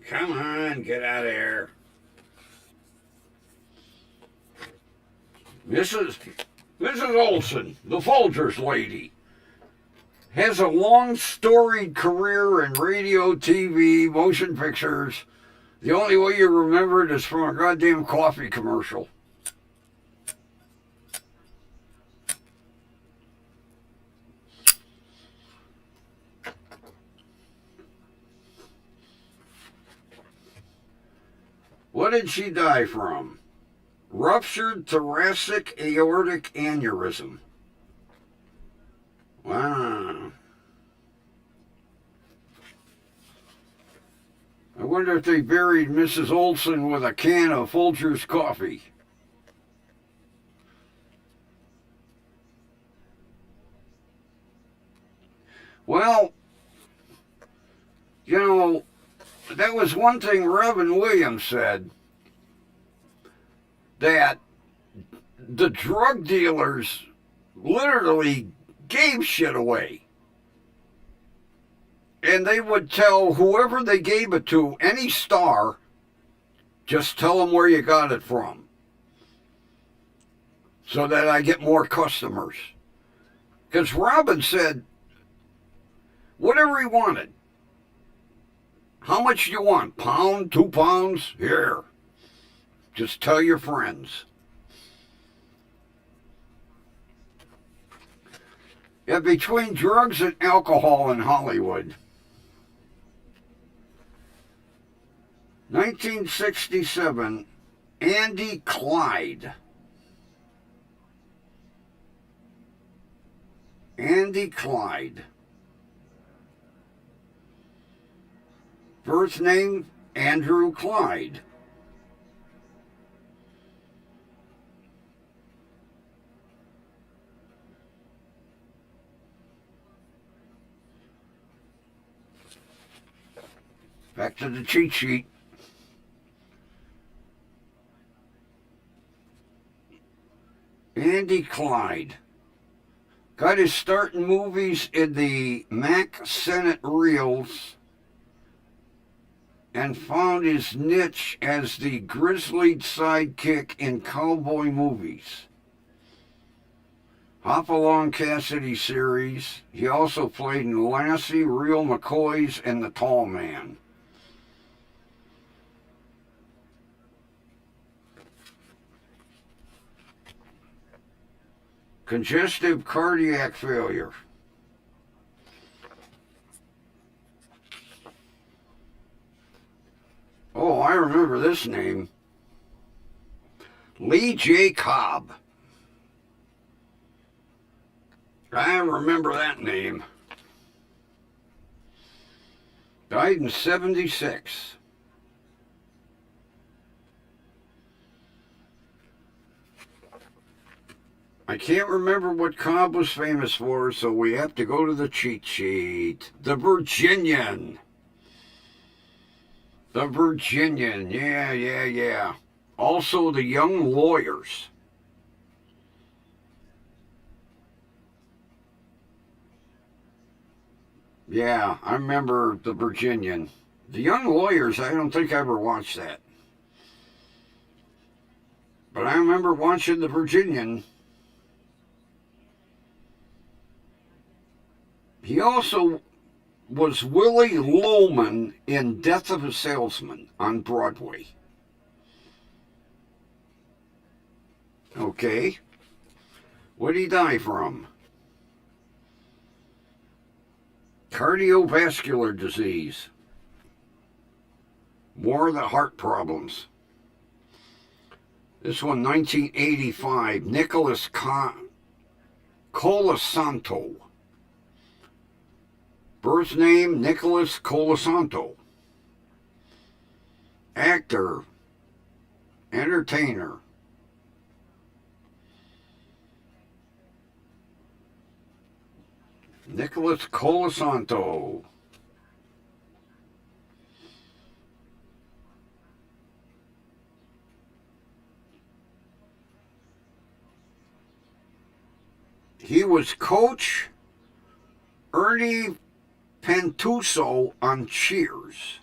Come on, get out of here. Mrs. Olson, the Folgers lady, has a long storied career in radio, TV, motion pictures. The only way you remember it is from a goddamn coffee commercial. What did she die from? Ruptured thoracic aortic aneurysm. Wow. I wonder if they buried Mrs. Olson with a can of Folgers coffee. Well, you know, that was one thing Robin Williams said, that the drug dealers literally gave shit away. And they would tell whoever they gave it to, any star, just tell them where you got it from, so that I get more customers. Because Robin said, whatever he wanted. How much do you want? Pound? 2 pounds? Here. Just tell your friends. Yeah, between drugs and alcohol in Hollywood. 1967, Andy Clyde. Andy Clyde. Birth name, Andrew Clyde. Back to the cheat sheet. Andy Clyde got his start in movies in the Mack Sennett reels and found his niche as the grizzled sidekick in cowboy movies. Hopalong Cassidy series. He also played in Lassie, Real McCoys, and The Tall Man. Congestive cardiac failure. Oh, I remember this name. Lee J. Cobb. I remember that name. Died in 76. I can't remember what Cobb was famous for, so we have to go to the cheat sheet. The Virginian. The Virginian. Yeah. Also, the Young Lawyers. Yeah, I remember the Virginian. The Young Lawyers, I don't think I ever watched that. But I remember watching the Virginian. He also was Willie Loman in Death of a Salesman on Broadway. Okay. What did he die from? Cardiovascular disease. More of the heart problems. This one, 1985. Nicholas Colasanto. Birth name, Nicholas Colasanto. Actor. Entertainer. Nicholas Colasanto. He was Coach Ernie Pantuso on Cheers.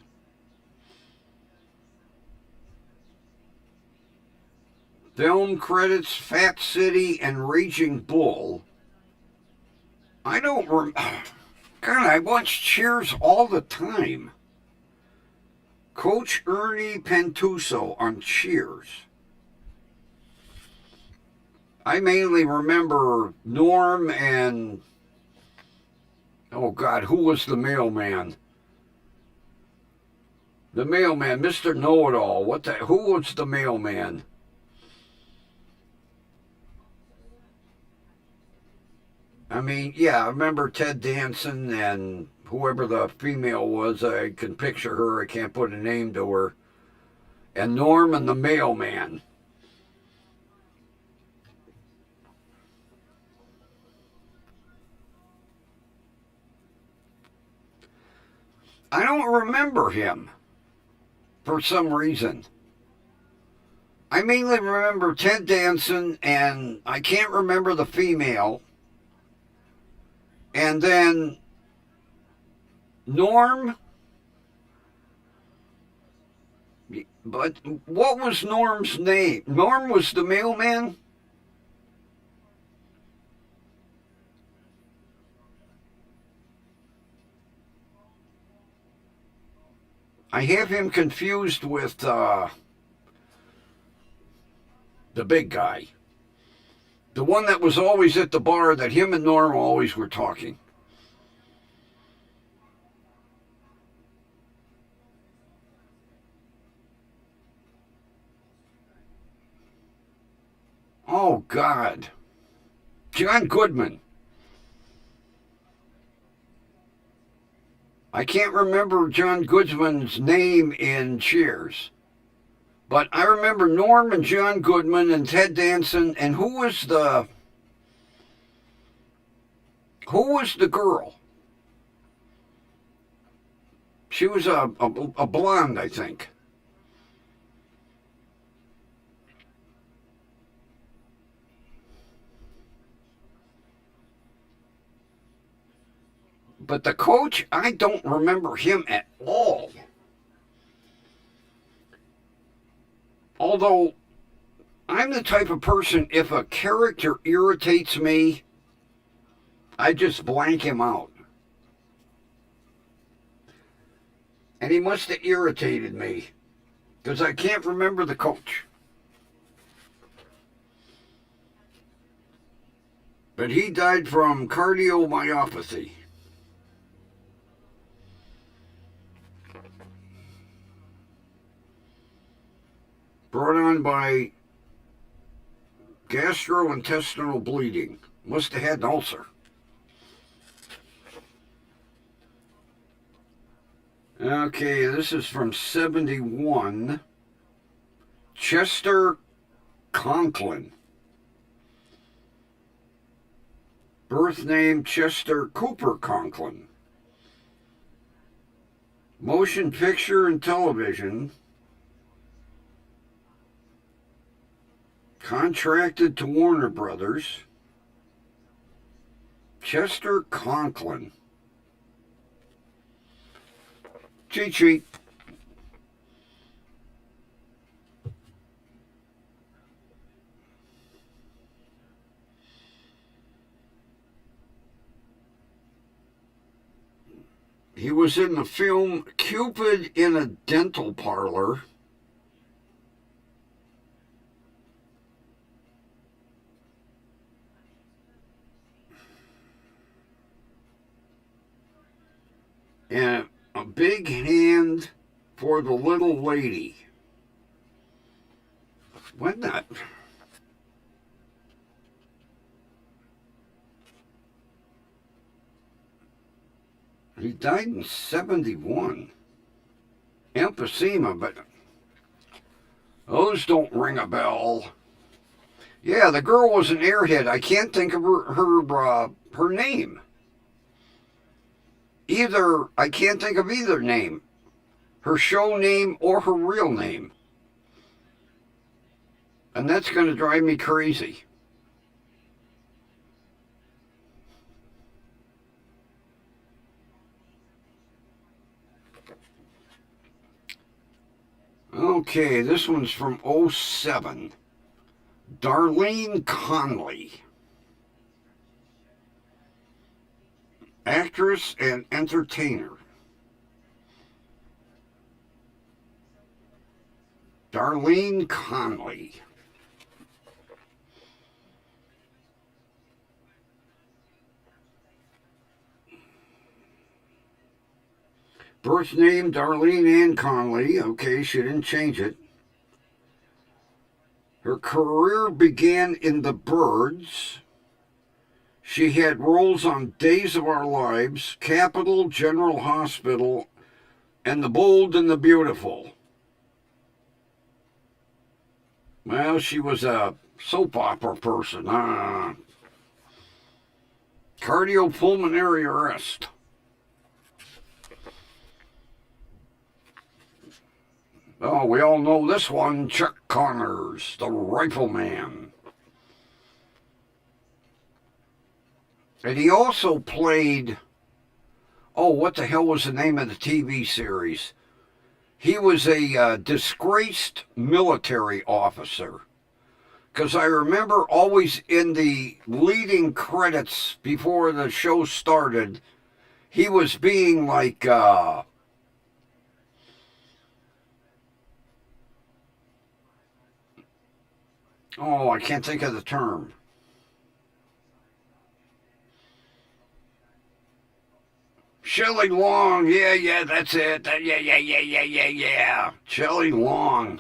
Film credits, Fat City and Raging Bull. I don't remember. God, I watch Cheers all the time. Coach Ernie Pantuso on Cheers. I mainly remember Norm and, oh God, who was the mailman? The mailman, Mr. Know-It-All. Who was the mailman? I mean, yeah, I remember Ted Danson and whoever the female was. I can picture her. I can't put a name to her. And Norm and the mailman. I don't remember him for some reason. I mainly remember Ted Danson, and I can't remember the female. And then Norm. But what was Norm's name? Norm was the mailman? I have him confused with the big guy. The one that was always at the bar that him and Norm always were talking. Oh, God. John Goodman. I can't remember John Goodman's name in Cheers. But I remember Norm and John Goodman and Ted Danson. And who was the girl? She was a blonde, I think. But the coach, I don't remember him at all. Although, I'm the type of person, if a character irritates me, I just blank him out. And he must have irritated me, because I can't remember the coach. But he died from cardiomyopathy. Brought on by gastrointestinal bleeding. Must have had an ulcer. Okay, this is from 71. Chester Conklin. Birth name Chester Cooper Conklin. Motion picture and television. Contracted to Warner Brothers. Chester Conklin. Cheat sheet. He was in the film Cupid in a Dental Parlor. And A Big Hand for the Little Lady. When that? He died in 71. Emphysema, but those don't ring a bell. Yeah, the girl was an airhead. I can't think of her name. I can't think of either name. Her show name or her real name. And that's going to drive me crazy. Okay, this one's from 07. Darlene Conley. Actress and entertainer. Darlene Conley. Birth name, Darlene Ann Conley. Okay, she didn't change it. Her career began in The Birds. She had roles on Days of Our Lives, Capitol General Hospital, and The Bold and the Beautiful. Well, she was a soap opera person. Cardiopulmonary arrest. Oh, we all know this one, Chuck Connors, the Rifleman. And he also played, what the hell was the name of the TV series? He was a disgraced military officer. Because I remember always in the leading credits before the show started, he was being like, I can't think of the term. Shelley Long, yeah, that's it. Yeah. Shelley Long.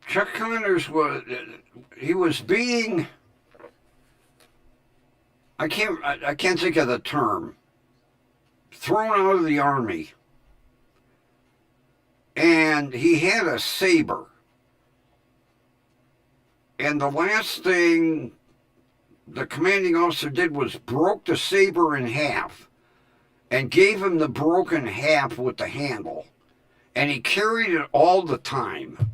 Chuck Connors was being, I can't think of the term, thrown out of the army. And he had a saber. And the last thing the commanding officer did was broke the saber in half and gave him the broken half with the handle. And he carried it all the time.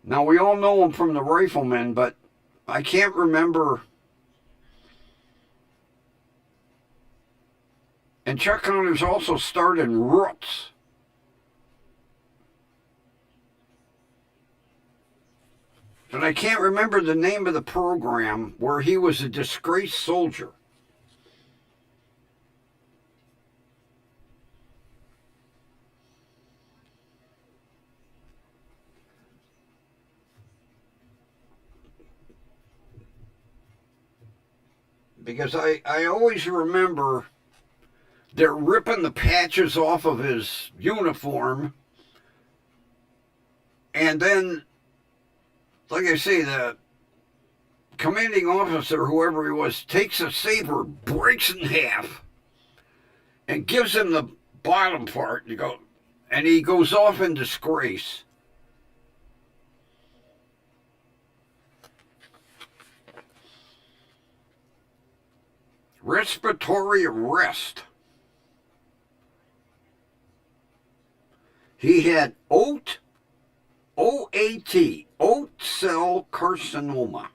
Now, we all know him from the Rifleman, but I can't remember. And Chuck Connors also starred in Roots. But I can't remember the name of the program where he was a disgraced soldier. Because I always remember they're ripping the patches off of his uniform. And then, like I say, the commanding officer, whoever he was, takes a saber, breaks it in half, and gives him the bottom part to go, and he goes off in disgrace. Respiratory arrest. He had OAT, oat cell carcinoma.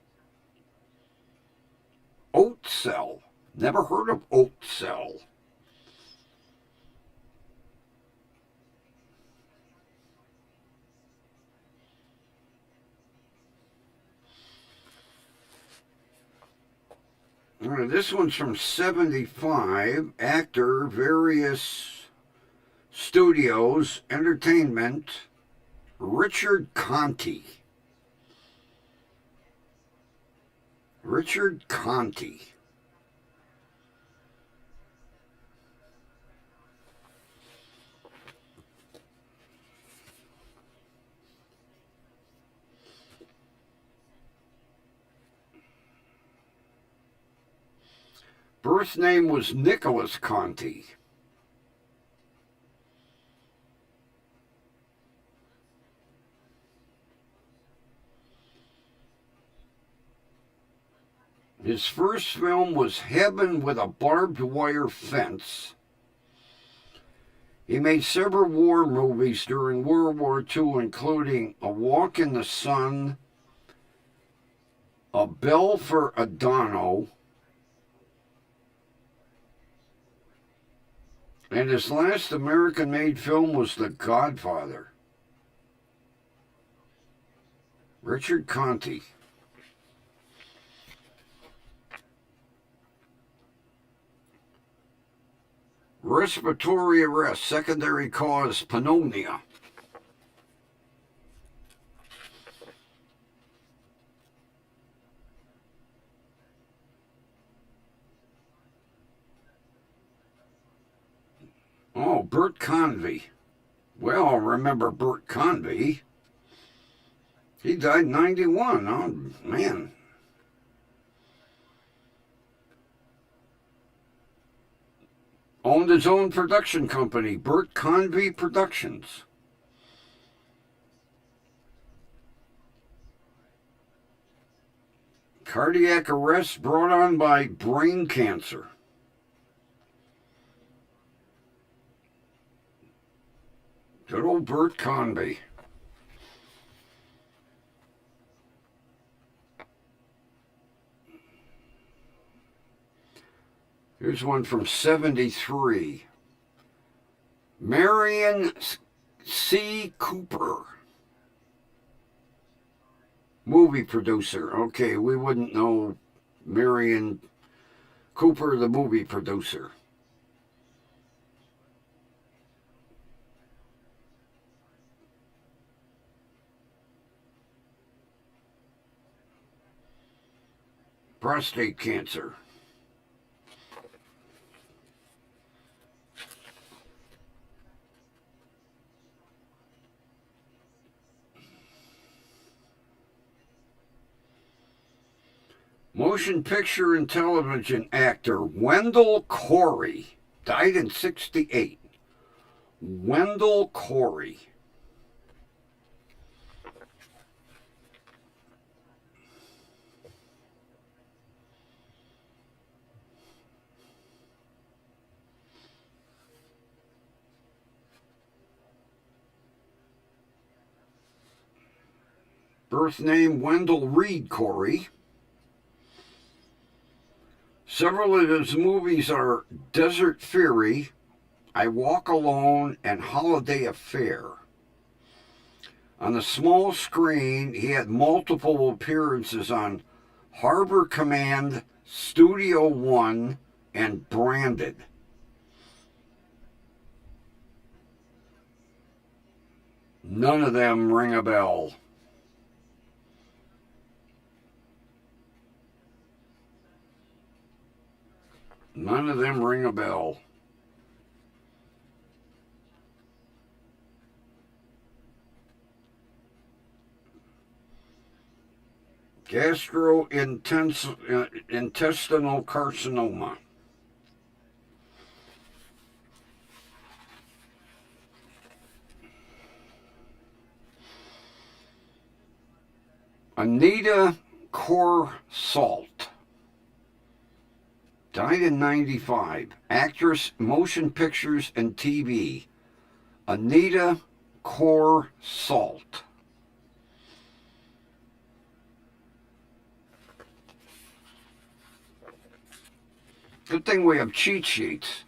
Oat cell. Never heard of oat cell. This one's from 75. Actor, various studios, entertainment. Richard Conte. Richard Conte. Birth name was Nicholas Conte. His first film was Heaven with a Barbed Wire Fence. He made several war movies during World War II, including A Walk in the Sun, A Bell for Adano, and his last American-made film was The Godfather. Richard Conte. Respiratory arrest, secondary cause pneumonia. Oh, Bert Convy. Well, I'll remember Bert Convy. He died in 91. Oh, man. Owned his own production company, Bert Convy Productions. Cardiac arrest brought on by brain cancer. Good old Bert Convy. Here's one from 73. Marion C. Cooper. Movie producer. Okay, we wouldn't know Marion Cooper, the movie producer. Prostate cancer. Motion picture and television actor Wendell Corey died in 68. Wendell Corey. Birth name Wendell Reed Corey. Several of his movies are Desert Fury, I Walk Alone, and Holiday Affair. On the small screen, he had multiple appearances on Harbor Command, Studio One, and Branded. None of them ring a bell. None of them ring a bell. Gastrointestinal carcinoma. Anita Salt. Died in 95. Actress, motion pictures, and TV. Anita Salt. Good thing we have cheat sheets.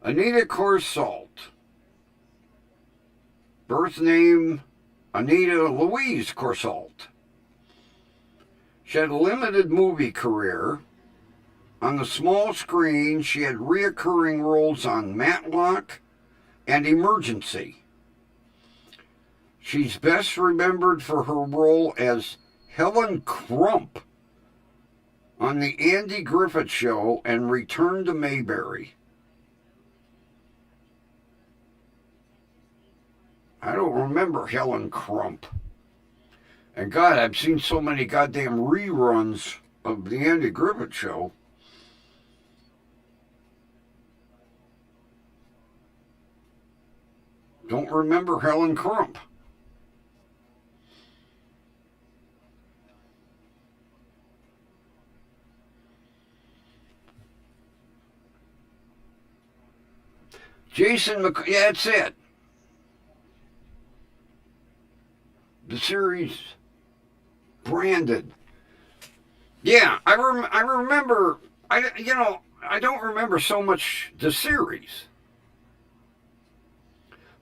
Anita Salt. Birth name, Anita Louise Corsalt. She had a limited movie career. On the small screen, she had reoccurring roles on Matlock and Emergency. She's best remembered for her role as Helen Crump on The Andy Griffith Show and Return to Mayberry. I don't remember Helen Crump. And God, I've seen so many goddamn reruns of The Andy Griffith Show. Don't remember Helen Crump. Jason yeah, that's it. The series Branded. Yeah, I remember. I don't remember so much the series,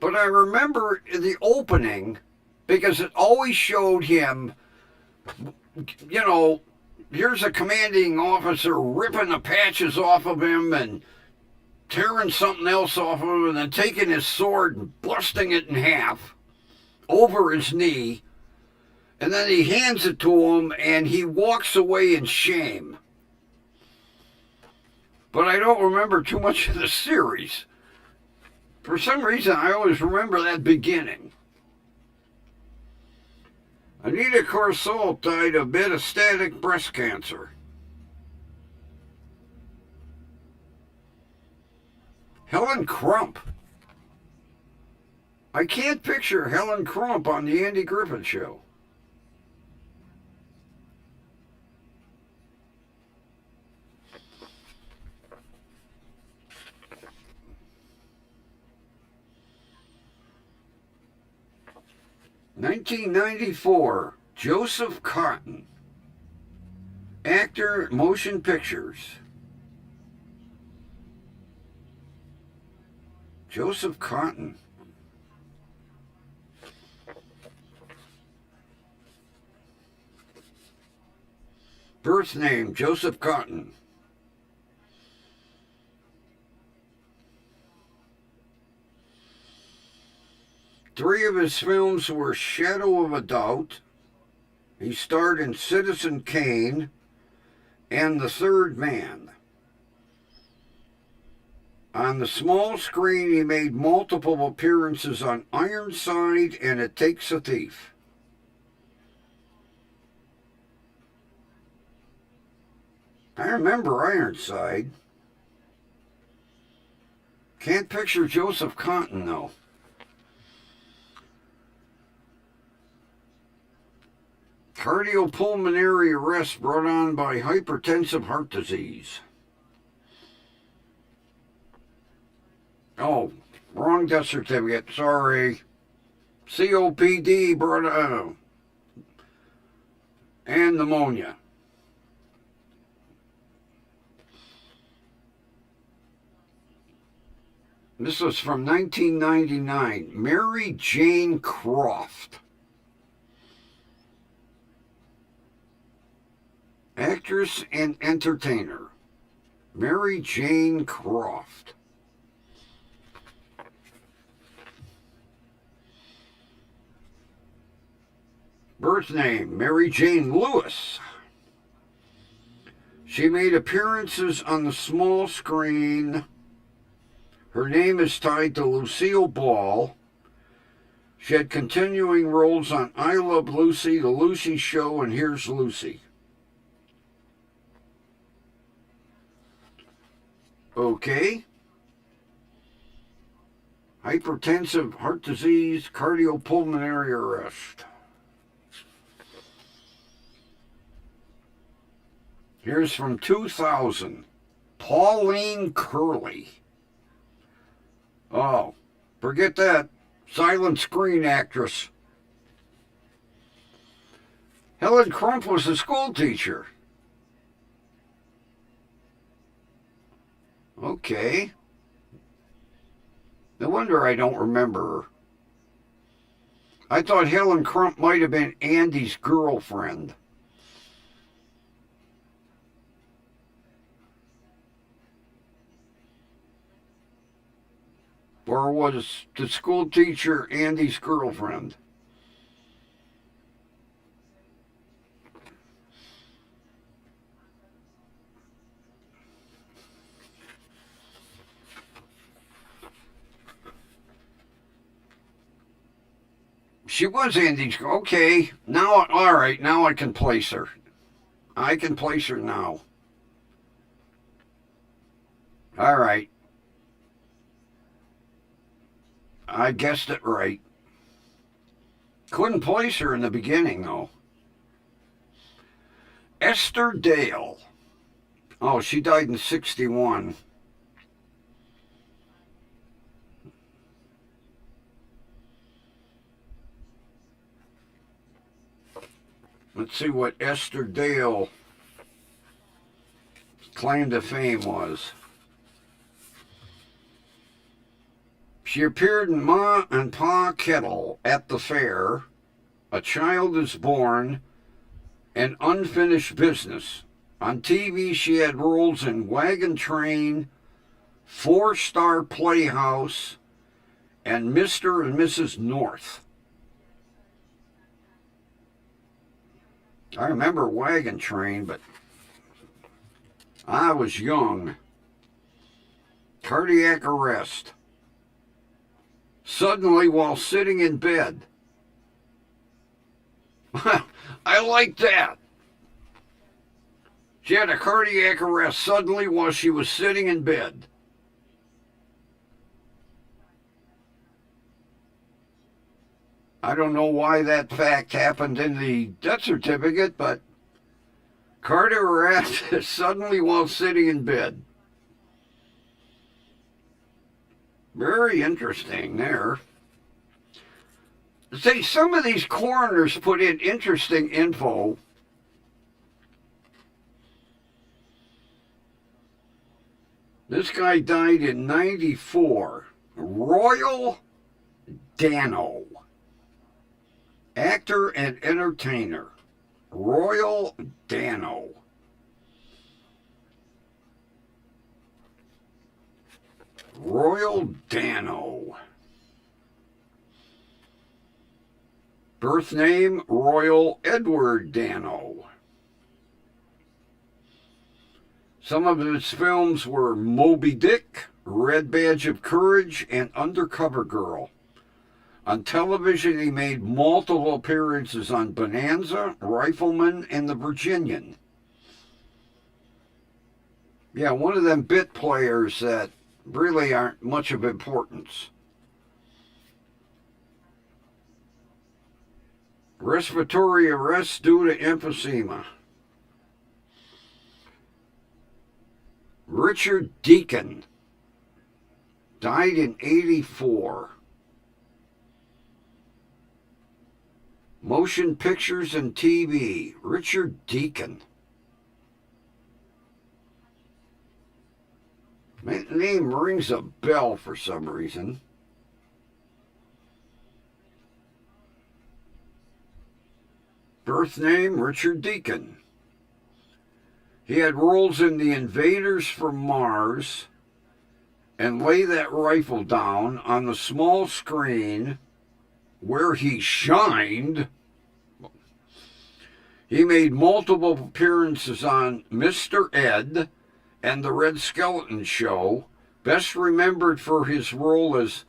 but I remember the opening because it always showed him. Here's a commanding officer ripping the patches off of him and tearing something else off of him, and then taking his sword and busting it in half over his knee, and then he hands it to him and he walks away in shame. But I don't remember too much of the series. For some reason, I always remember that beginning. Anita Corsalt died of metastatic breast cancer. Helen Crump. I can't picture Helen Crump on the Andy Griffith Show. (1994) Joseph Cotton. Actor, motion pictures. Joseph Cotton. Birth name, Joseph Cotton. Three of his films were Shadow of a Doubt. He starred in Citizen Kane and The Third Man. On the small screen, he made multiple appearances on Ironside and It Takes a Thief. I remember Ironside. Can't picture Joseph Cotton, though. Cardiopulmonary arrest brought on by hypertensive heart disease. Oh, wrong death certificate. Sorry. COPD brought on. And pneumonia. This was from 1999. Mary Jane Croft. Actress and entertainer. Mary Jane Croft. Birth name, Mary Jane Lewis. She made appearances on the small screen. Her name is tied to Lucille Ball. She had continuing roles on I Love Lucy, The Lucy Show, and Here's Lucy. Okay. Hypertensive heart disease, cardiopulmonary arrest. Here's from 2000. Pauline Curley. Oh, forget that. Silent screen actress. Helen Crump was a school teacher. Okay. No wonder I don't remember her. I thought Helen Crump might have been Andy's girlfriend. Or was the school teacher Andy's girlfriend? She was Andy's. Okay, now, all right, now I can place her. I can place her now. All right. I guessed it right. Couldn't place her in the beginning, though. Esther Dale. Oh, she died in 61. Let's see what Esther Dale claim to fame was. She appeared in Ma and Pa Kettle, At the Fair, A Child is Born, and Unfinished Business. On TV, she had roles in Wagon Train, Four-Star Playhouse, and Mr. and Mrs. North. I remember Wagon Train, but I was young. Cardiac arrest. Suddenly while sitting in bed. I like that. She had a cardiac arrest suddenly while she was sitting in bed. I don't know why that fact happened in the death certificate, but cardiac arrest suddenly while sitting in bed. Very interesting there. See, some of these coroners put in interesting info. This guy died in 94. Royal Dano. Actor and entertainer. Royal Dano. Royal Dano. Birth name, Royal Edward Dano. Some of his films were Moby Dick, Red Badge of Courage, and Undercover Girl. On television, he made multiple appearances on Bonanza, Rifleman, and The Virginian. Yeah, one of them bit players that really aren't much of importance. Respiratory arrest due to emphysema. Richard Deacon died in 84. Motion pictures and TV. Richard Deacon. My name rings a bell for some reason. Birth name, Richard Deacon. He had roles in The Invaders from Mars and Lay That Rifle Down on the small screen where he shined. He made multiple appearances on Mr. Ed and The Red Skeleton Show, best remembered for his role as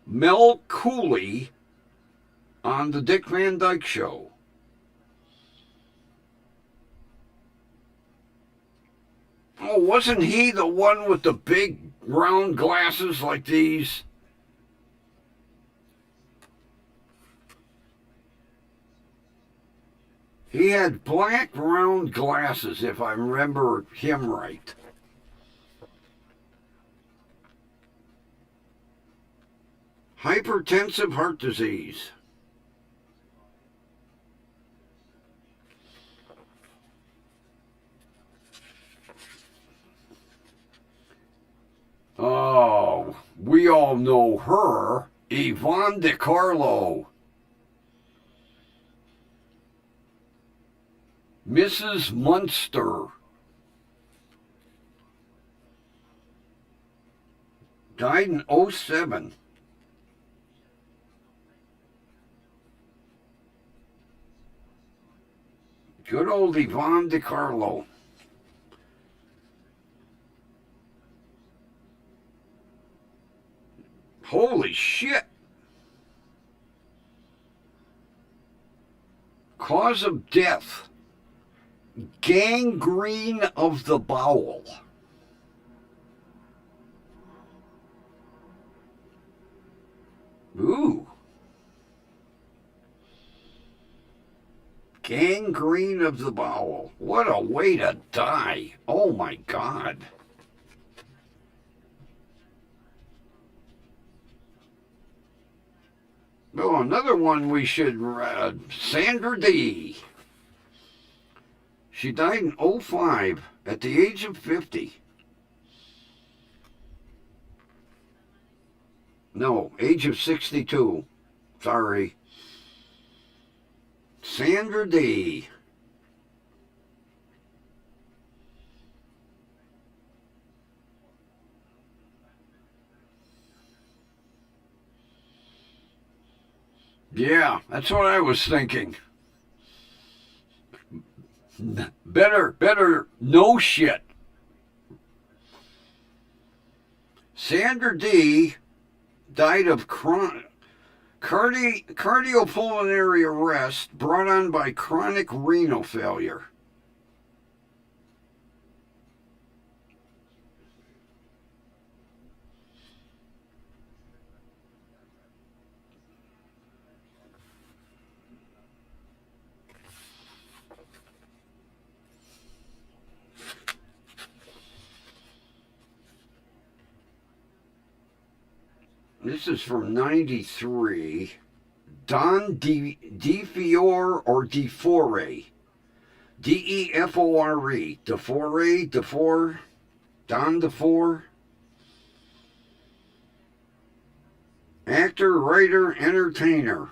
Mel Cooley on The Dick Van Dyke Show. Oh, wasn't he the one with the big round glasses like these? He had black round glasses, if I remember him right. Hypertensive heart disease. Oh, we all know her, Yvonne DiCarlo. Mrs. Munster. Died in 2007. Good old Yvonne DiCarlo. Holy shit. Cause of death. Gangrene of the bowel. Ooh. Gangrene of the bowel. What a way to die. Oh my God. Oh, another one we should, Sandra Dee. She died in 2005 at the age of 50. No, age of 62. Sorry. Sandra Dee. Yeah, that's what I was thinking. Better, no shit. Sandra Dee died of cardiopulmonary arrest brought on by chronic renal failure. This is from 93. Don DeFore or DeFore. DeFore. DeFore. Don DeFore. Actor, writer, entertainer.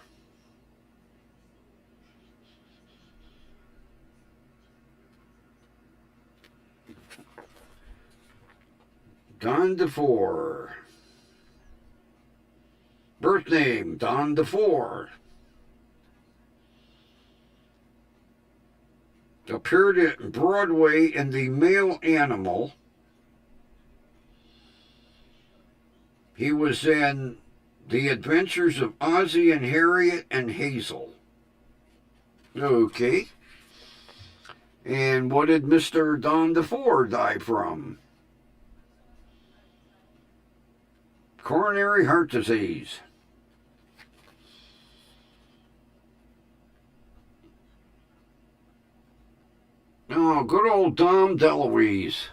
Don DeFore. Birth name, Don DeFore. Appeared at Broadway in The Male Animal. He was in The Adventures of Ozzie and Harriet and Hazel. Okay. And what did Mr. Don DeFore die from? Coronary heart disease. Oh, good old Dom DeLuise.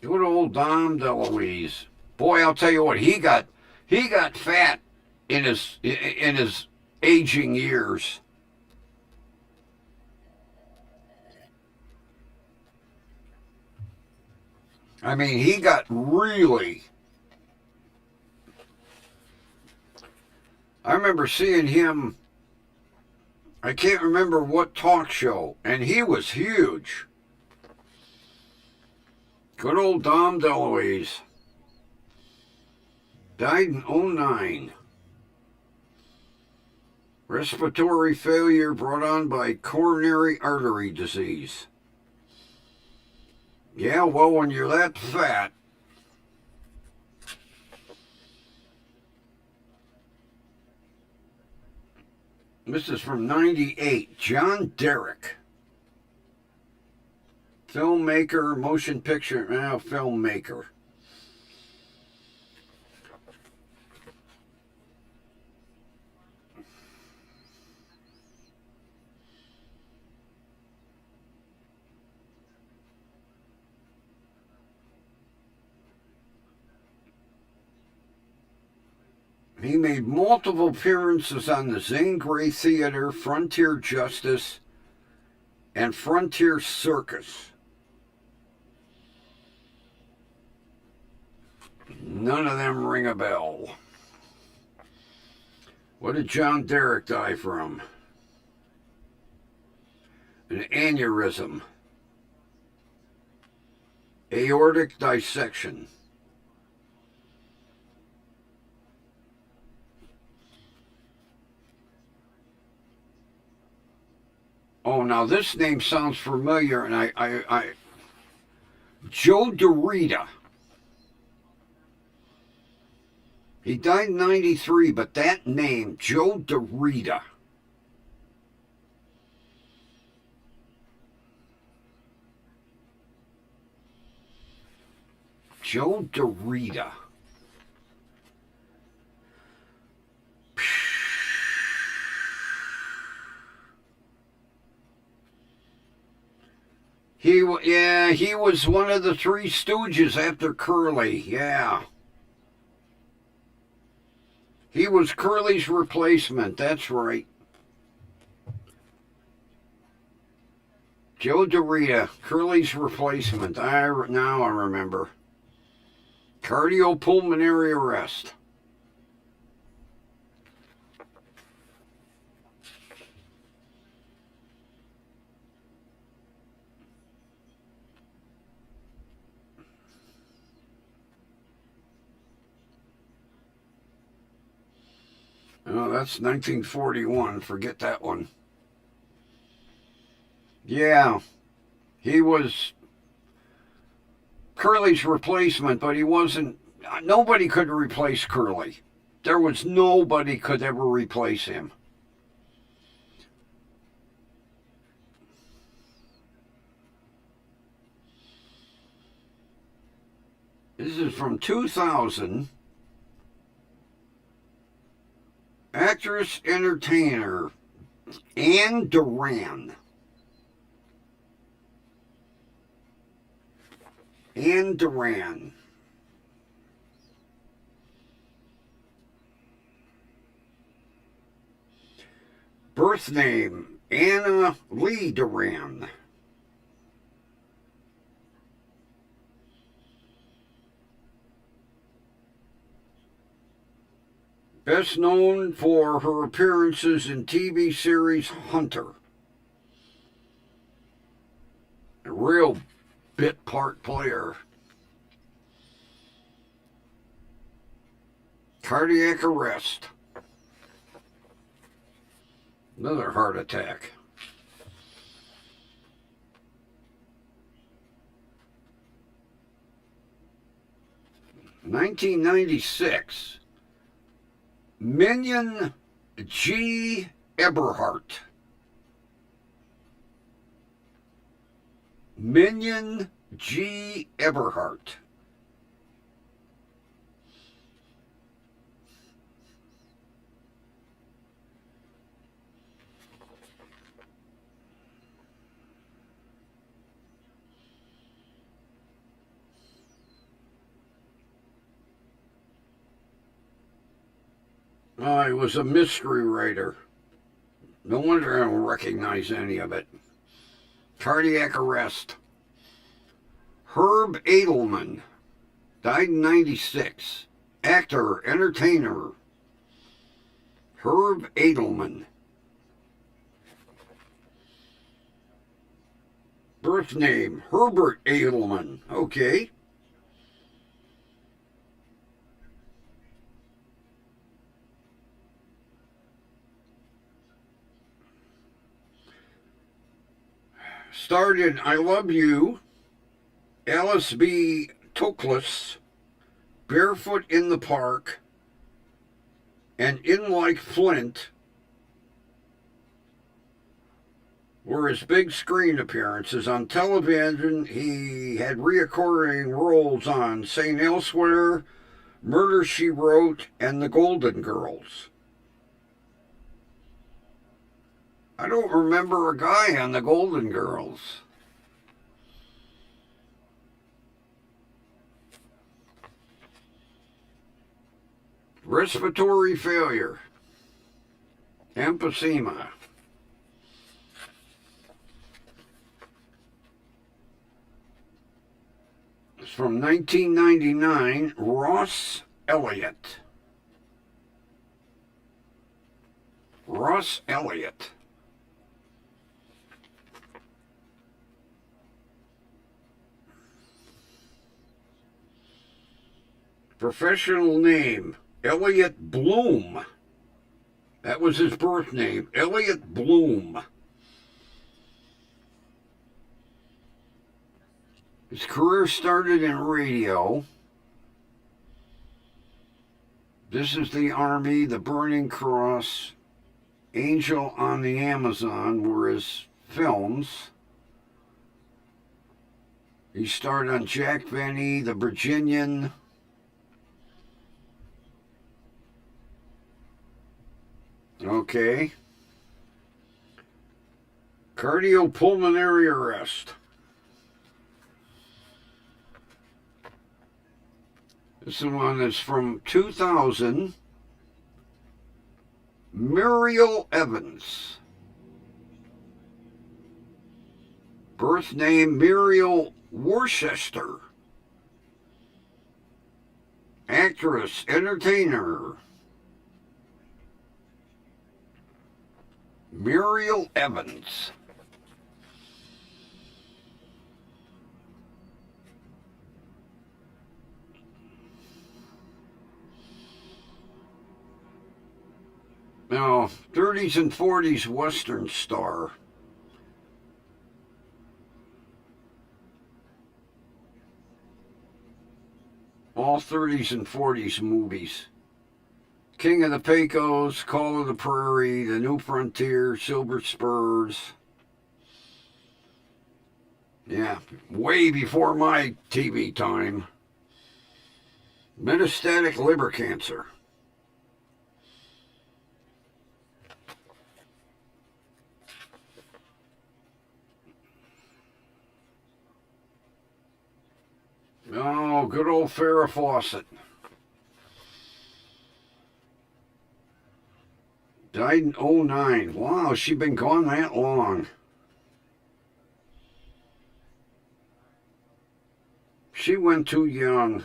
Good old Dom DeLuise. Boy, I'll tell you what, he got fat in his aging years. I mean, he got really... I remember seeing him, I can't remember what talk show, and he was huge. Good old Dom DeLuise. Died in '09. Respiratory failure brought on by coronary artery disease. Yeah, well, when you're that fat, this is from '98. John Derek. Filmmaker, motion picture, filmmaker. He made multiple appearances on the Zane Grey Theater, Frontier Justice, and Frontier Circus. None of them ring a bell. What did John Derek die from? An aneurysm. Aortic dissection. Oh, now this name sounds familiar, and I Joe DeRita. He died in '93, but that name, Joe DeRita. Joe DeRita. He was one of the Three Stooges after Curly, yeah. He was Curly's replacement, that's right. Joe DeRita, Curly's replacement. Now I remember. Cardiopulmonary arrest. Oh, that's 1941. Forget that one. Yeah, he was Curly's replacement, but he wasn't. Nobody could replace Curly. There was nobody could ever replace him. This is from 2000. Actress, entertainer, Anne Duran. Anne Duran. Birth name, Anna Lee Duran. Best known for her appearances in TV series Hunter. A real bit part player. Cardiac arrest. Another heart attack. (1996). Minion G. Eberhardt. Minion G. Eberhardt. Oh, he was a mystery writer. No wonder I don't recognize any of it. Cardiac arrest. Herb Edelman, died in 96. Actor, entertainer. Herb Edelman. Birth name, Herbert Edelman. Okay. Starred in I Love You, Alice B. Toklas, Barefoot in the Park, and In Like Flint were his big screen appearances. On television, he had recurring roles on St. Elsewhere, Murder, She Wrote, and The Golden Girls. I don't remember a guy on The Golden Girls. Respiratory failure. Emphysema. It's from 1999. Ross Elliott. Ross Elliott. Professional name, Elliott Bloom. That was his birth name, Elliott Bloom. His career started in radio. This is the Army, The Burning Cross, Angel on the Amazon were his films. He starred on Jack Benny, The Virginian. Okay. Cardiopulmonary arrest. This one is from 2000. Muriel Evans. Birth name Muriel Worcester. Actress, entertainer. Muriel Evans. Now, 30s and 40s Western star. All 30s and 40s movies. King of the Pecos, Call of the Prairie, The New Frontier, Silver Spurs. Yeah, way before my TV time. Metastatic liver cancer. Oh, good old Farrah Fawcett. Died in 2009. Wow, she's been gone that long. She went too young.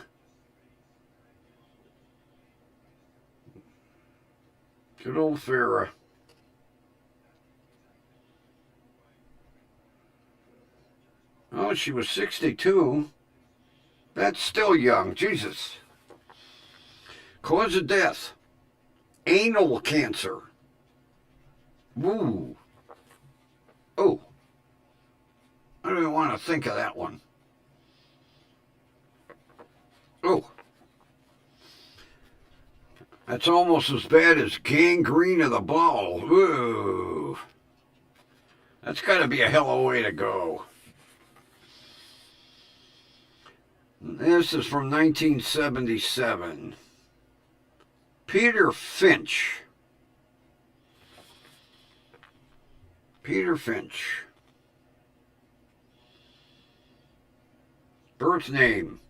Good old Farrah. Oh, she was 62. That's still young. Jesus. Cause of death. Anal cancer. Ooh. Oh. I don't even want to think of that one. Oh. That's almost as bad as gangrene of the bowel. Ooh. That's got to be a hell of a way to go. This is from 1977. Peter Finch. Peter Finch. Birth name.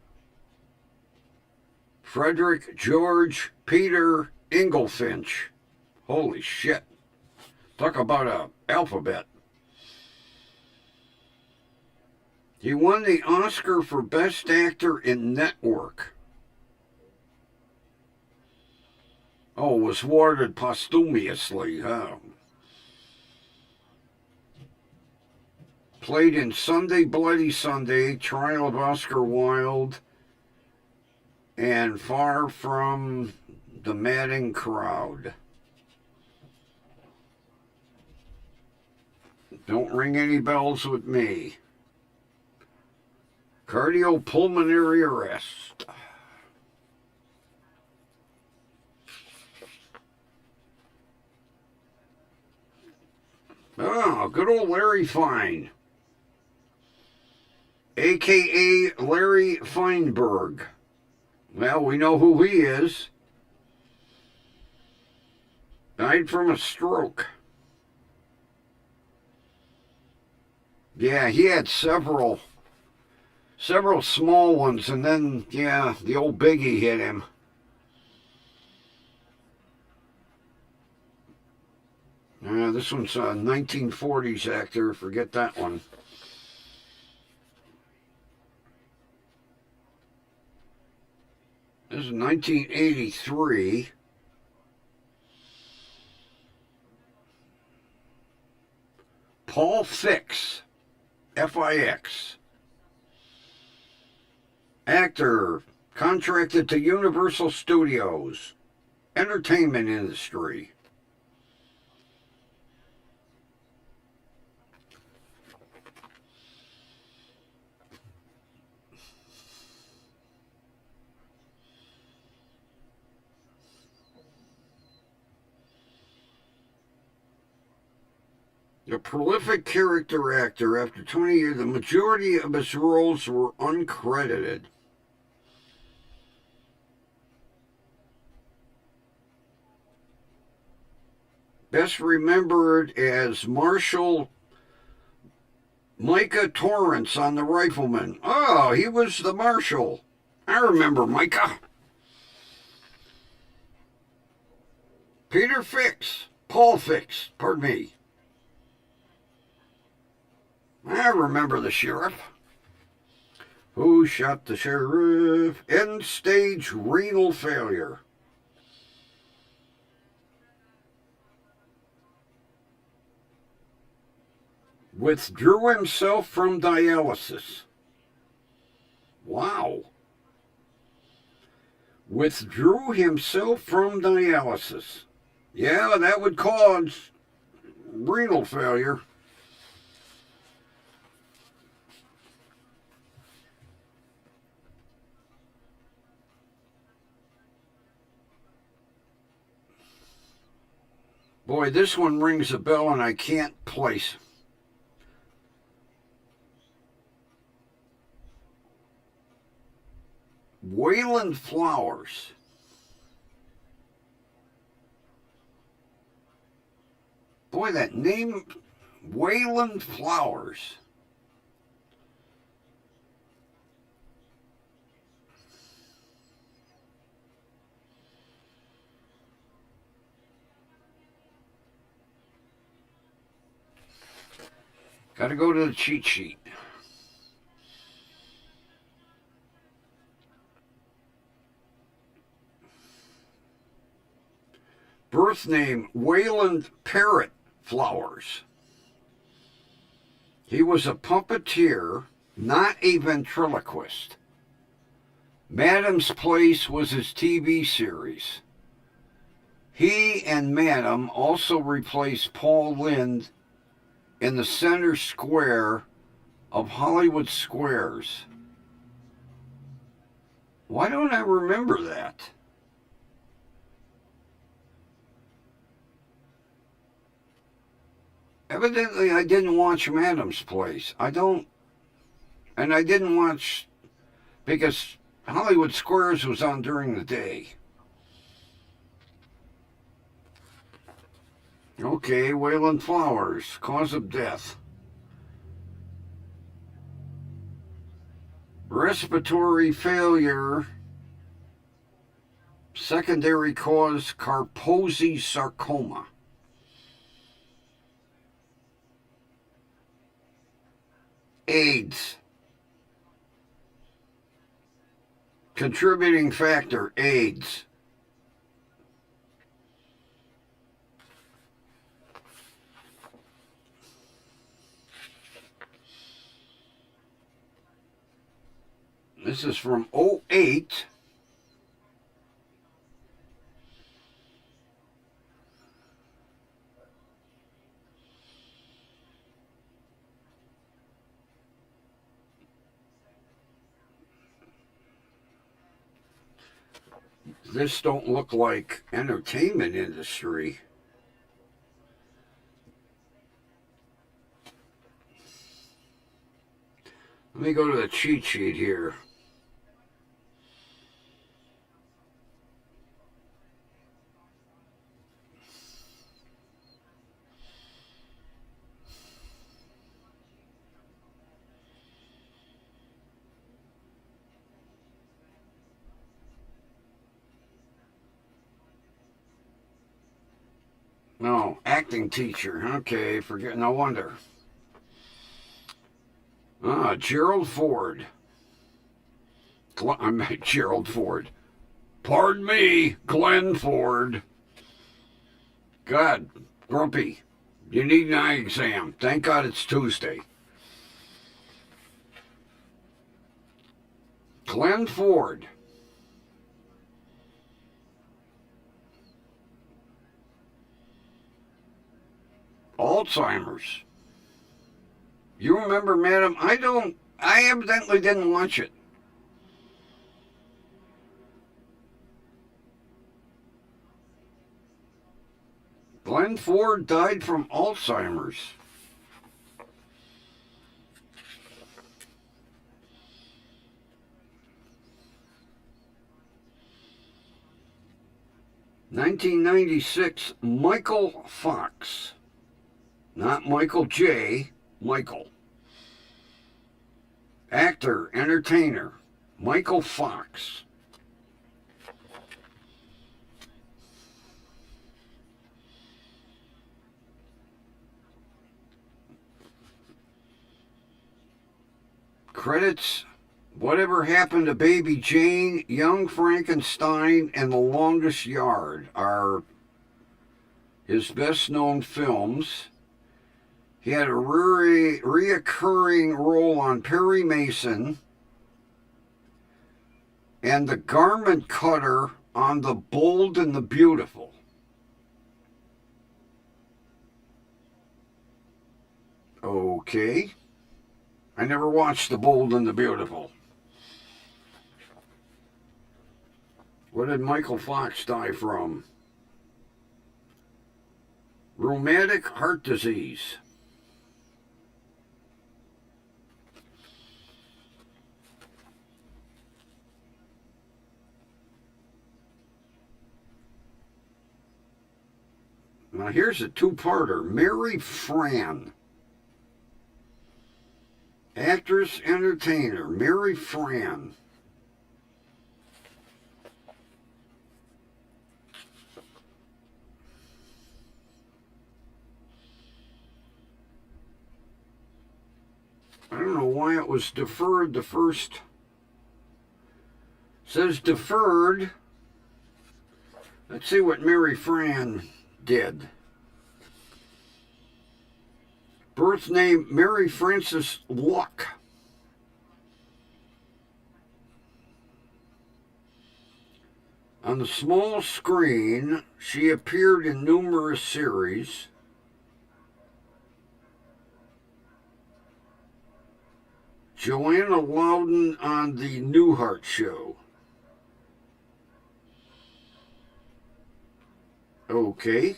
Frederick George Peter Inglefinch. Holy shit. Talk about a alphabet. He won the Oscar for Best Actor in Network. Oh, was awarded posthumously. Played in Sunday Bloody Sunday, Trial of Oscar Wilde, and Far From the Madding Crowd. Don't ring any bells with me. Cardiopulmonary arrest. Oh, good old Larry Fine. A.K.A. Larry Feinberg. Well, we know who he is. Died from a stroke. Yeah, he had several small ones, and then, yeah, the old biggie hit him. This one's a 1940s actor. Forget that one. This is 1983. Paul Fix. F-I-X. Actor. Contracted to Universal Studios. Entertainment industry. A prolific character actor, after 20 years, the majority of his roles were uncredited. Best remembered as Marshal Micah Torrance on The Rifleman. Oh, he was the Marshal. I remember Micah. Peter Fix. Paul Fix, pardon me. I remember the sheriff. Who shot the sheriff? End-stage renal failure. Withdrew himself from dialysis. Wow. Withdrew himself from dialysis. Yeah, that would cause renal failure. Boy, this one rings a bell and I can't place. Wayland Flowers. Boy, that name, Wayland Flowers. Got to go to the cheat sheet. Birth name, Wayland Parrott Flowers. He was a puppeteer, not a ventriloquist. Madam's Place was his TV series. He and Madam also replaced Paul Lynde in the center square of Hollywood Squares. Why don't I remember that? Evidently, I didn't watch Madam's Place. I didn't watch, because Hollywood Squares was on during the day. Okay, Wayland Flowers, cause of death. Respiratory failure, secondary cause, Kaposi sarcoma. AIDS. Contributing factor, AIDS. This is from '08. This don't look like entertainment industry. Let me go to the cheat sheet here. No, acting teacher. Okay, forget. No wonder. Gerald Ford. I'm Gerald Ford. Pardon me, Glenn Ford. God, Grumpy, you need an eye exam. Thank God it's Tuesday. Glenn Ford. Alzheimer's. You remember, madam? I don't. I evidently didn't watch it. Glenn Ford died from Alzheimer's. (1996). Michael Fox. Not Michael J. Michael. Actor, entertainer, Michael Fox. Credits: Whatever Happened to Baby Jane, Young Frankenstein, and The Longest Yard are his best known films. He had a reoccurring role on Perry Mason and the garment cutter on The Bold and the Beautiful. Okay. I never watched The Bold and the Beautiful. What did Michael Fox die from? Rheumatic heart disease. Now here's a two-parter. Mary Fran. Actress, entertainer, Mary Fran. I don't know why it was deferred the first. It says deferred. Let's see what Mary Fran did. Birth name Mary Frances Luck. On the small screen, she appeared in numerous series. Joanna Loudon on The Newhart Show. Okay.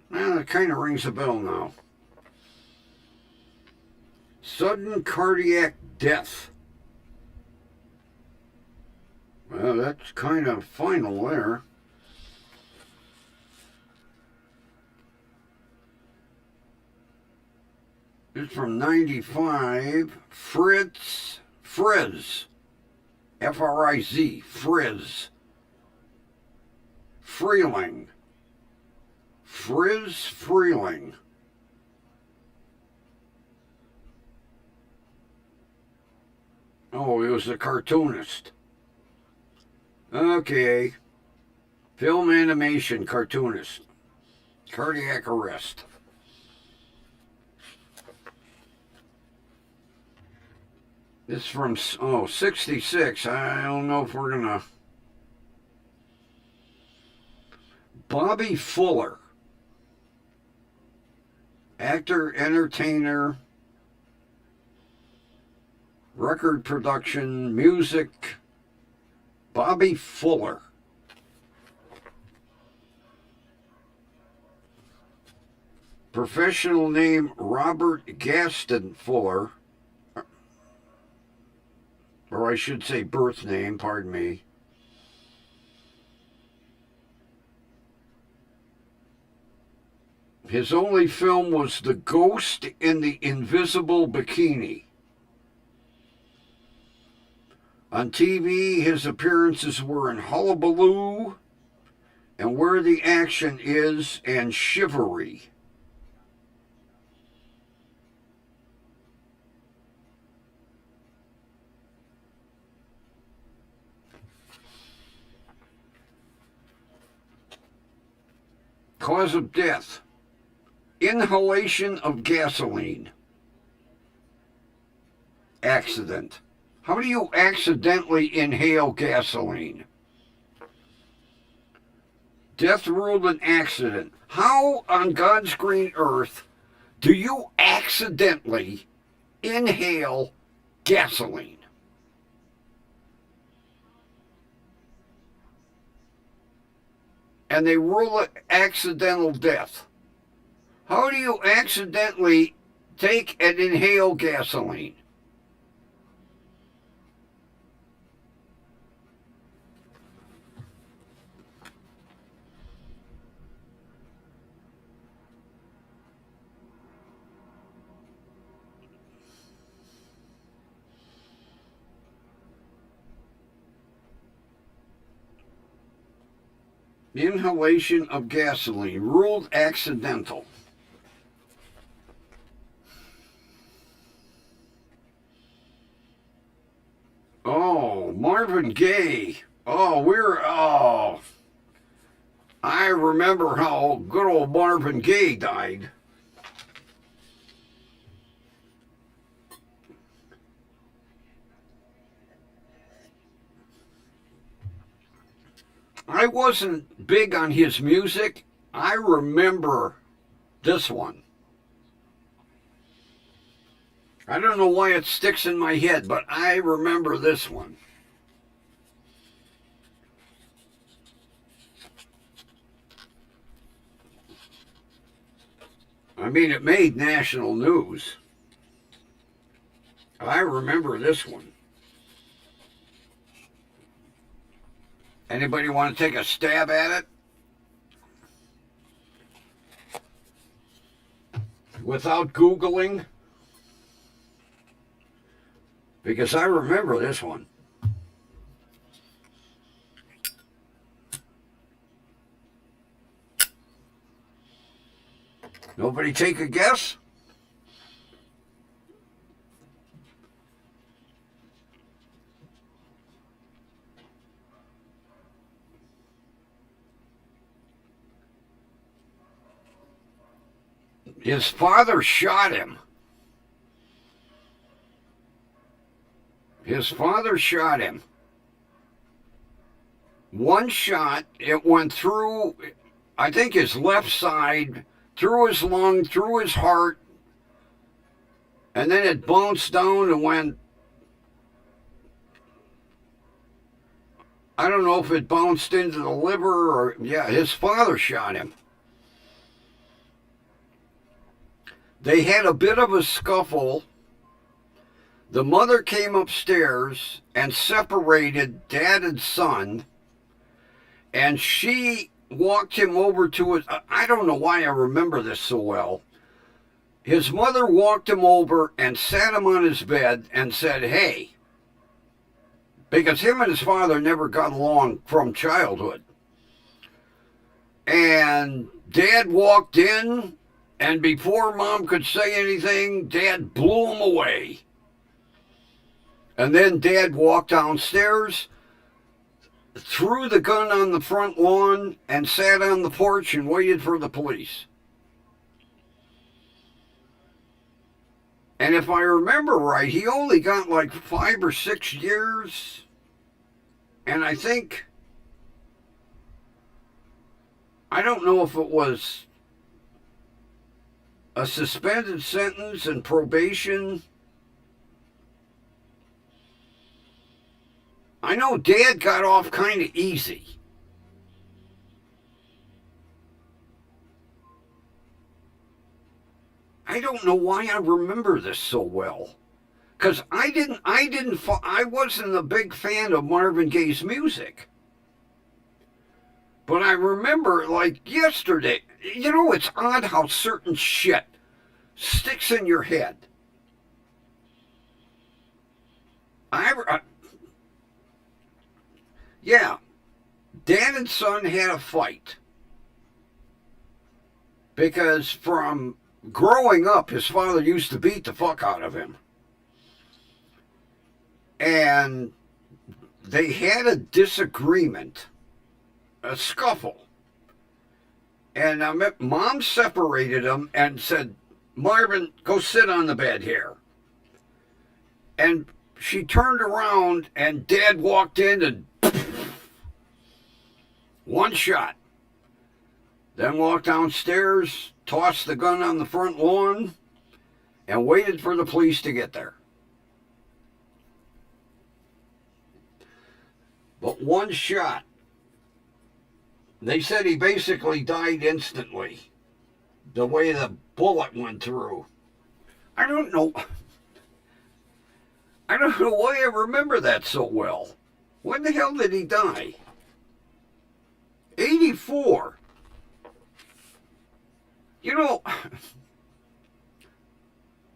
Well, it kind of rings a bell now. Sudden cardiac death. Well, that's kind of final there. It's from '95. Fritz. F-R-I-Z. Frizz. Freeling. Friz Freeling. Oh, he was a cartoonist. Okay. Film animation cartoonist. Cardiac arrest. This is from, 66. I don't know if we're going to... Bobby Fuller. Actor, entertainer, record production, music. Bobby Fuller. Professional name Robert Gaston Fuller. Or I should say birth name, pardon me. His only film was The Ghost in the Invisible Bikini. On TV, his appearances were in Hullabaloo and Where the Action Is and Chivalry. Cause of death. Inhalation of gasoline. Accident. How do you accidentally inhale gasoline? Death ruled an accident. How on God's green earth do you accidentally inhale gasoline? And they rule it accidental death. How do you accidentally take and inhale gasoline? Inhalation of gasoline, ruled accidental. Oh, Marvin Gaye. I remember how good old Marvin Gaye died. I wasn't big on his music. I remember this one. I don't know why it sticks in my head, but I remember this one. I mean, it made national news. I remember this one. Anybody want to take a stab at it? Without Googling? Because I remember this one. Nobody take a guess? His father shot him. His father shot him. One shot, it went through, I think, his left side, through his lung, through his heart, and then it bounced down and went, I don't know if it bounced into the liver or, yeah, his father shot him. They had a bit of a scuffle. The mother came upstairs and separated dad and son, and she walked him over to it. I don't know why I remember this so well. His mother walked him over and sat him on his bed and said, hey, because him and his father never got along from childhood. And dad walked in, and before mom could say anything, dad blew him away. And then Dad walked downstairs, threw the gun on the front lawn, and sat on the porch and waited for the police. And if I remember right, he only got like 5 or 6 years. And I think, I don't know if it was a suspended sentence and probation. I know Dad got off kind of easy. I don't know why I remember this so well. Because I wasn't a big fan of Marvin Gaye's music. But I remember, like yesterday, you know, it's odd how certain shit sticks in your head. Yeah, Dad and son had a fight. Because from growing up, his father used to beat the fuck out of him. And they had a disagreement, a scuffle. And Mom separated them and said, Marvin, go sit on the bed here. And she turned around and Dad walked in and one shot. Then walked downstairs, tossed the gun on the front lawn, and waited for the police to get there. But one shot. They said he basically died instantly. The way the bullet went through. I don't know why I remember that so well. When the hell did he die? 84. You know,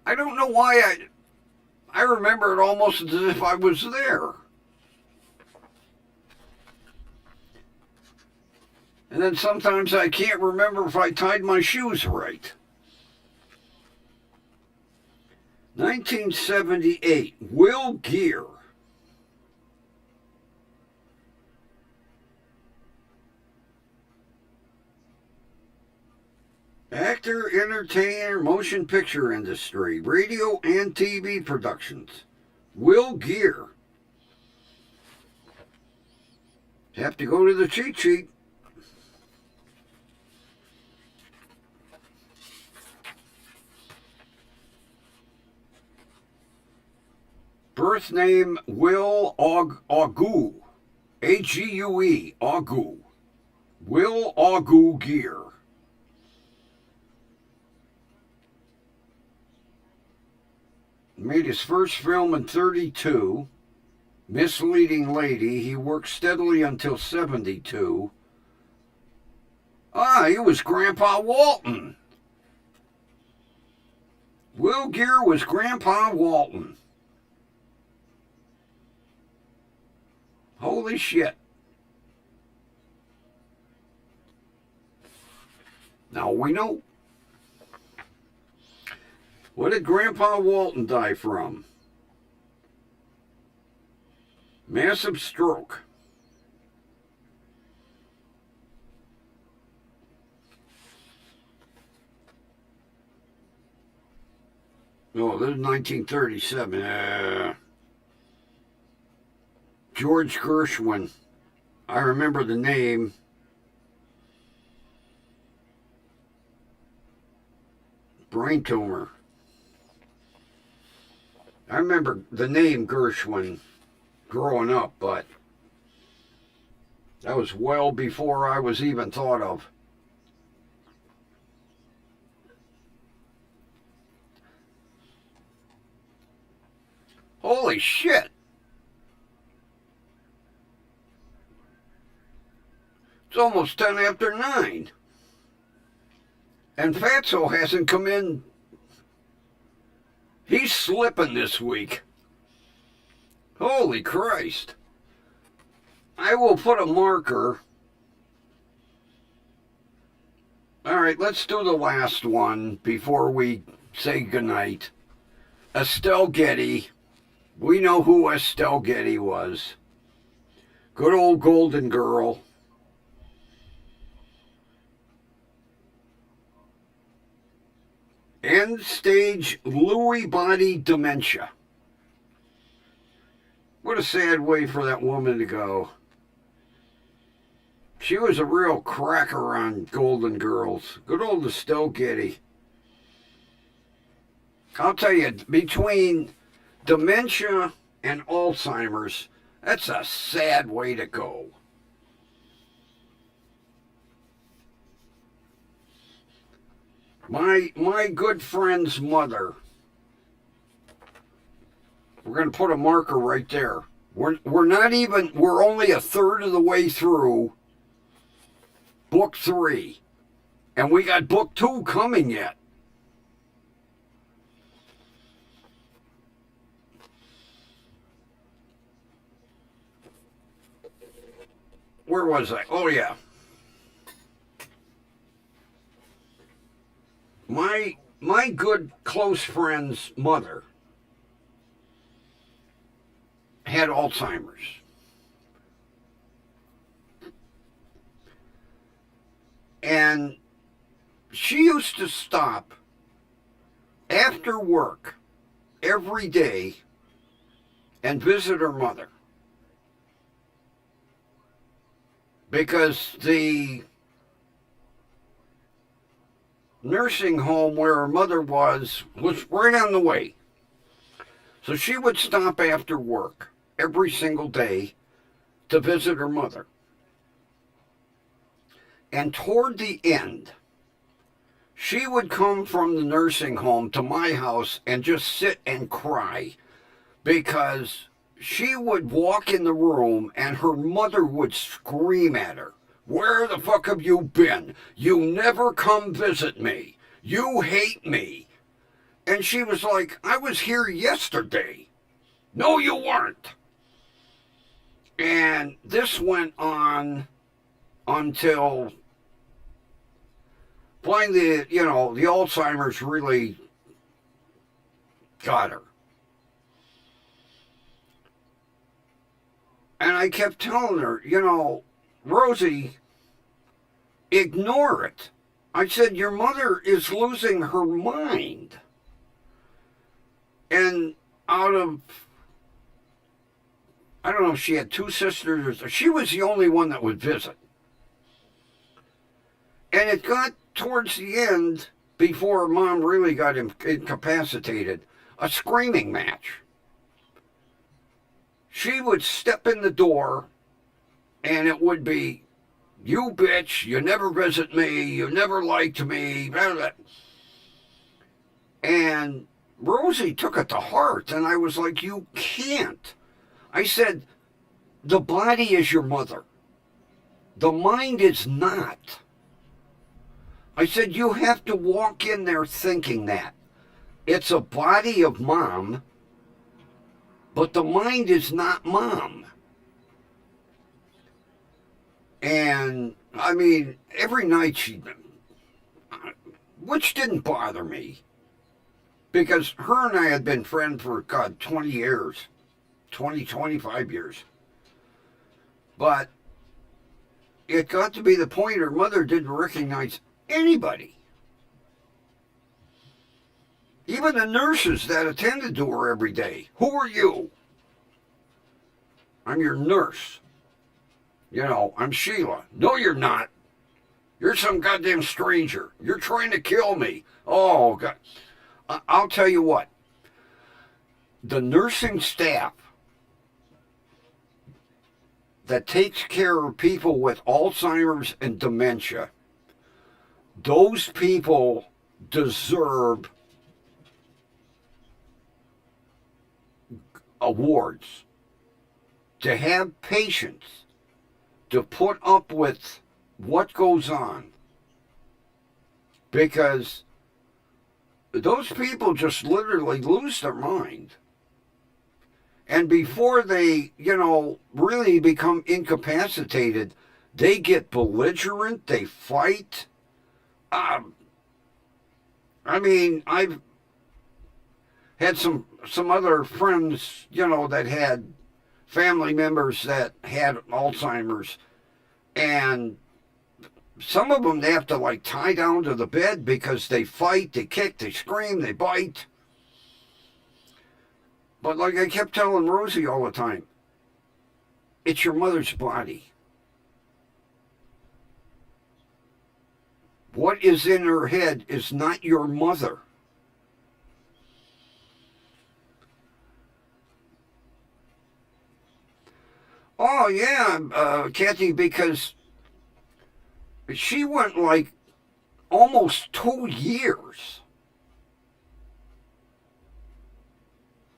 I don't know why I remember it almost as if I was there. And then sometimes I can't remember if I tied my shoes right. 1978, Will Geer. Actor, entertainer, motion picture industry, radio and TV productions. Will Geer. Have to go to the cheat sheet. Birth name Will Ague. Ague. Ague. Will Ague Geer. Made his first film in 1932, Misleading Lady. He worked steadily until 1972. He was Grandpa Walton. Will Geer was Grandpa Walton. Holy shit. Now we know. What did Grandpa Walton die from? Massive stroke. Oh, this is 1937. George Gershwin. I remember the name. Brain tumor. I remember the name Gershwin growing up, but that was well before I was even thought of. Holy shit. It's almost 10 after 9. And Fatso hasn't come in. He's slipping this week. Holy Christ. I will put a marker. All right, let's do the last one before we say goodnight. Estelle Getty. We know who Estelle Getty was. Good old Golden Girl. End stage Lewy body dementia. What a sad way for that woman to go. She was a real cracker on Golden Girls. Good old Estelle Getty. I'll tell you, between dementia and Alzheimer's, that's a sad way to go. My good friend's mother. We're going to put a marker right there. We're only a third of the way through book 3. And we got book 2 coming yet. Where was I? Oh, yeah. My good close friend's mother had Alzheimer's. And she used to stop after work every day and visit her mother. Because the nursing home where her mother was right on the way. So she would stop after work every single day to visit her mother. And toward the end, she would come from the nursing home to my house and just sit and cry because she would walk in the room and her mother would scream at her. Where the fuck have you been? You never come visit me. You hate me. And she was like, I was here yesterday. No, you weren't. And this went on until finally, the Alzheimer's really got her. And I kept telling her, Rosie, ignore it. I said, your mother is losing her mind. And out of, I don't know if she had 2 sisters, she was the only one that would visit. And it got towards the end, before Mom really got incapacitated, a screaming match. She would step in the door, and it would be, you bitch, you never visit me, you never liked me, blah, blah. And Rosie took it to heart, and I was like, you can't. I said, the body is your mother. The mind is not. I said, you have to walk in there thinking that. It's a body of Mom, but the mind is not Mom. And, I mean, every night which didn't bother me, because her and I had been friends for, 20 years, 25 years. But it got to be the point her mother didn't recognize anybody. Even the nurses that attended to her every day. Who are you? I'm your nurse. I'm Sheila. No, you're not. You're some goddamn stranger. You're trying to kill me. Oh, God. I'll tell you what. The nursing staff that takes care of people with Alzheimer's and dementia, those people deserve awards. To have patience, to put up with what goes on. Because those people just literally lose their mind. And before they, really become incapacitated, they get belligerent, they fight. I've had some some other friends, that had family members that had Alzheimer's, and some of them they have to like tie down to the bed because they fight, they kick, they scream, they bite. But like I kept telling Rosie all the time, it's your mother's body. What is in her head is not your mother. Oh, yeah, Kathy, because she went like almost 2 years.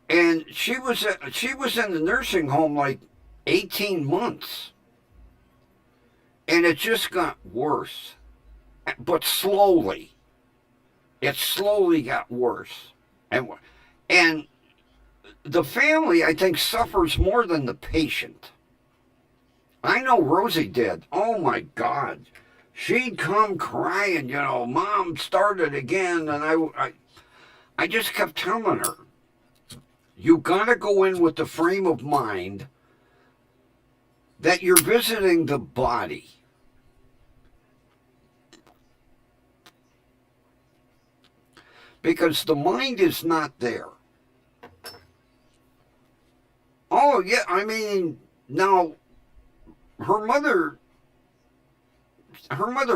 And she was in the nursing home like 18 months. And it just got worse. But slowly. It slowly got worse. And the family, I think, suffers more than the patient. I know Rosie did. Oh my God. She'd come crying, Mom started again. And I just kept telling her, you gotta go in with the frame of mind that you're visiting the body. Because the mind is not there. Oh, yeah, I mean, now, her mother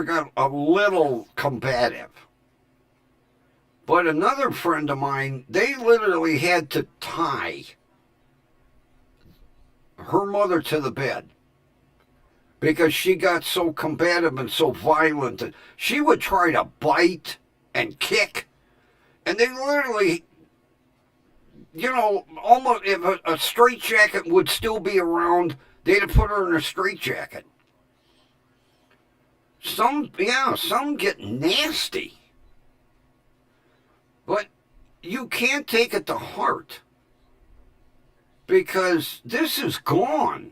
got a little combative. But another friend of mine, they literally had to tie her mother to the bed because she got so combative and so violent. She would try to bite and kick, and they literally, almost if a straitjacket would still be around, they'd have put her in a straitjacket. Some get nasty. But you can't take it to heart because this is gone.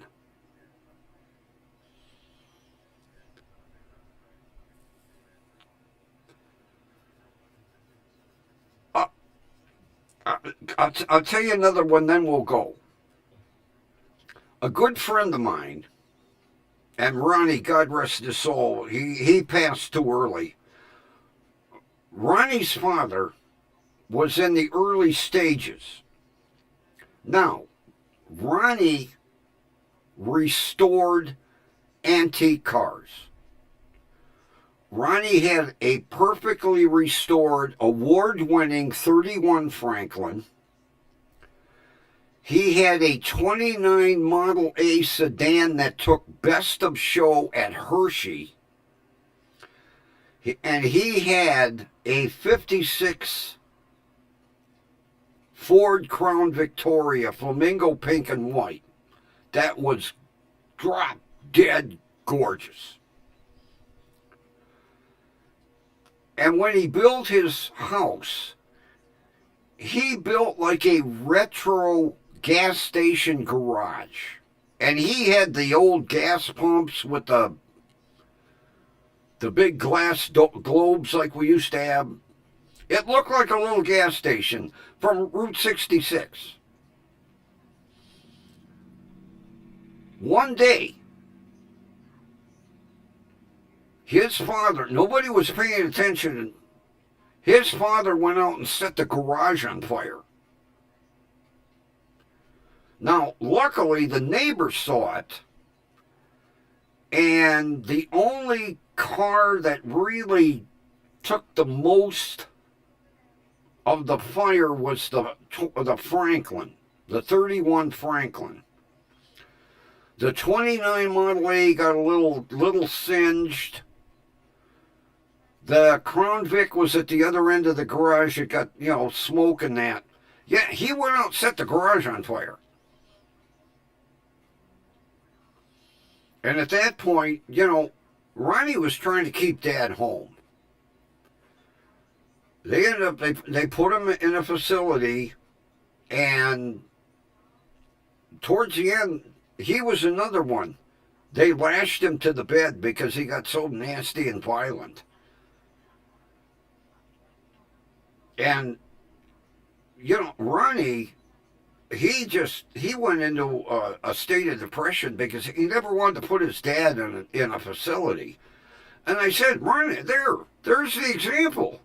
I'll tell you another one, then we'll go. A good friend of mine, and Ronnie, God rest his soul, he passed too early. Ronnie's father was in the early stages. Now, Ronnie restored antique cars. Ronnie had a perfectly restored, award-winning 31 Franklin. He had a 29 Model A sedan that took Best of Show at Hershey. And he had a 56 Ford Crown Victoria, flamingo pink and white. That was drop dead gorgeous. And when he built his house, he built like a retro gas station garage. And he had the old gas pumps with the big glass globes like we used to have. It looked like a little gas station from Route 66. One day, his father, nobody was paying attention, his father went out and set the garage on fire. Now, luckily, the neighbors saw it, and the only car that really took the most of the fire was the Franklin, the 31 Franklin. The 29 Model A got a little singed. The Crown Vic was at the other end of the garage. It got, smoke and that. Yeah, he went out and set the garage on fire. And at that point, Ronnie was trying to keep Dad home. They ended up, they put him in a facility, and towards the end, he was another one. They lashed him to the bed because he got so nasty and violent. And Ronnie, he went into a state of depression because he never wanted to put his dad in a facility. And I said, Ronnie, there's the example.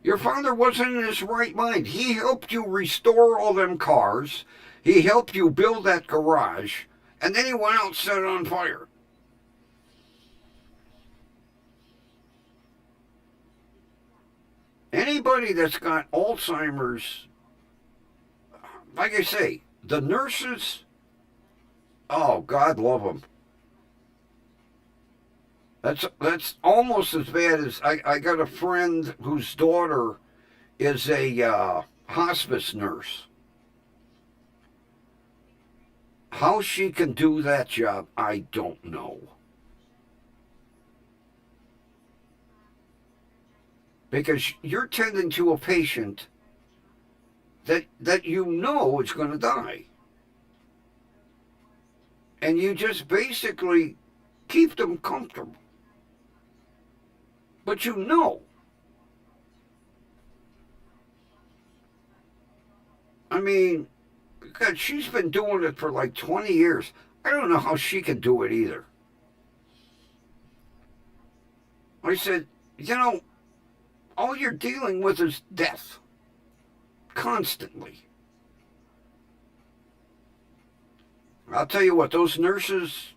Your father wasn't in his right mind. He helped you restore all them cars. He helped you build that garage. And then he went out and set it on fire. Anybody that's got Alzheimer's, like I say, the nurses, oh, God love them. That's almost as bad as I got a friend whose daughter is a hospice nurse. How she can do that job, I don't know. Because you're tending to a patient that you know is going to die. And you just basically keep them comfortable. But you know. I mean, God, she's been doing it for like 20 years. I don't know how she can do it either. I said, all you're dealing with is death. Constantly. I'll tell you what, those nurses,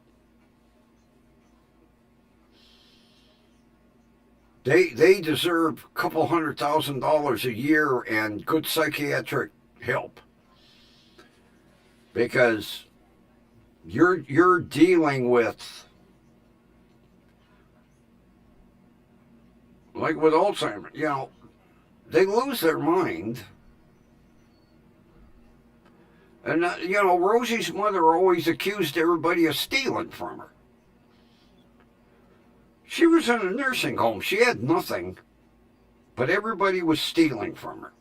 they deserve a couple $100,000 a year and good psychiatric help. Because you're dealing with, like with Alzheimer's, they lose their mind. And, Rosie's mother always accused everybody of stealing from her. She was in a nursing home. She had nothing, but everybody was stealing from her.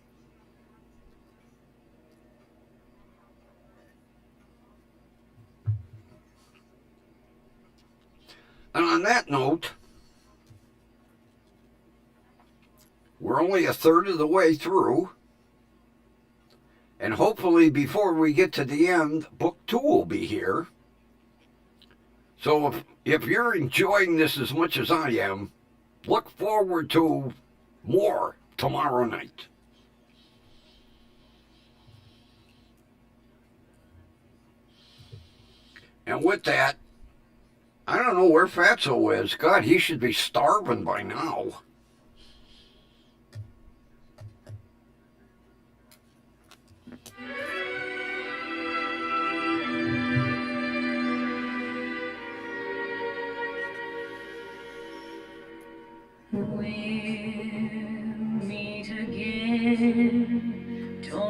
And on that note, we're only a third of the way through. And hopefully before we get to the end, book 2 will be here. So if you're enjoying this as much as I am, look forward to more tomorrow night. And with that, I don't know where Fatso is. God, he should be starving by now.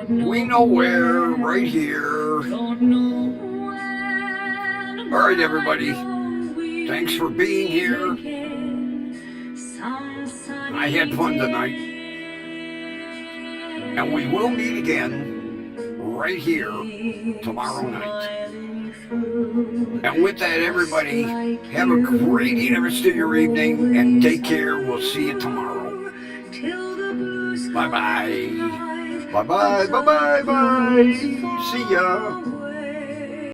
We know where, right here. All right, everybody. Thanks for being here. I had fun tonight. And we will meet again right here tomorrow night. And with that, everybody, have a great rest of your evening and take care. We'll see you tomorrow. Bye-bye. Bye-bye. Bye-bye. Bye. See ya.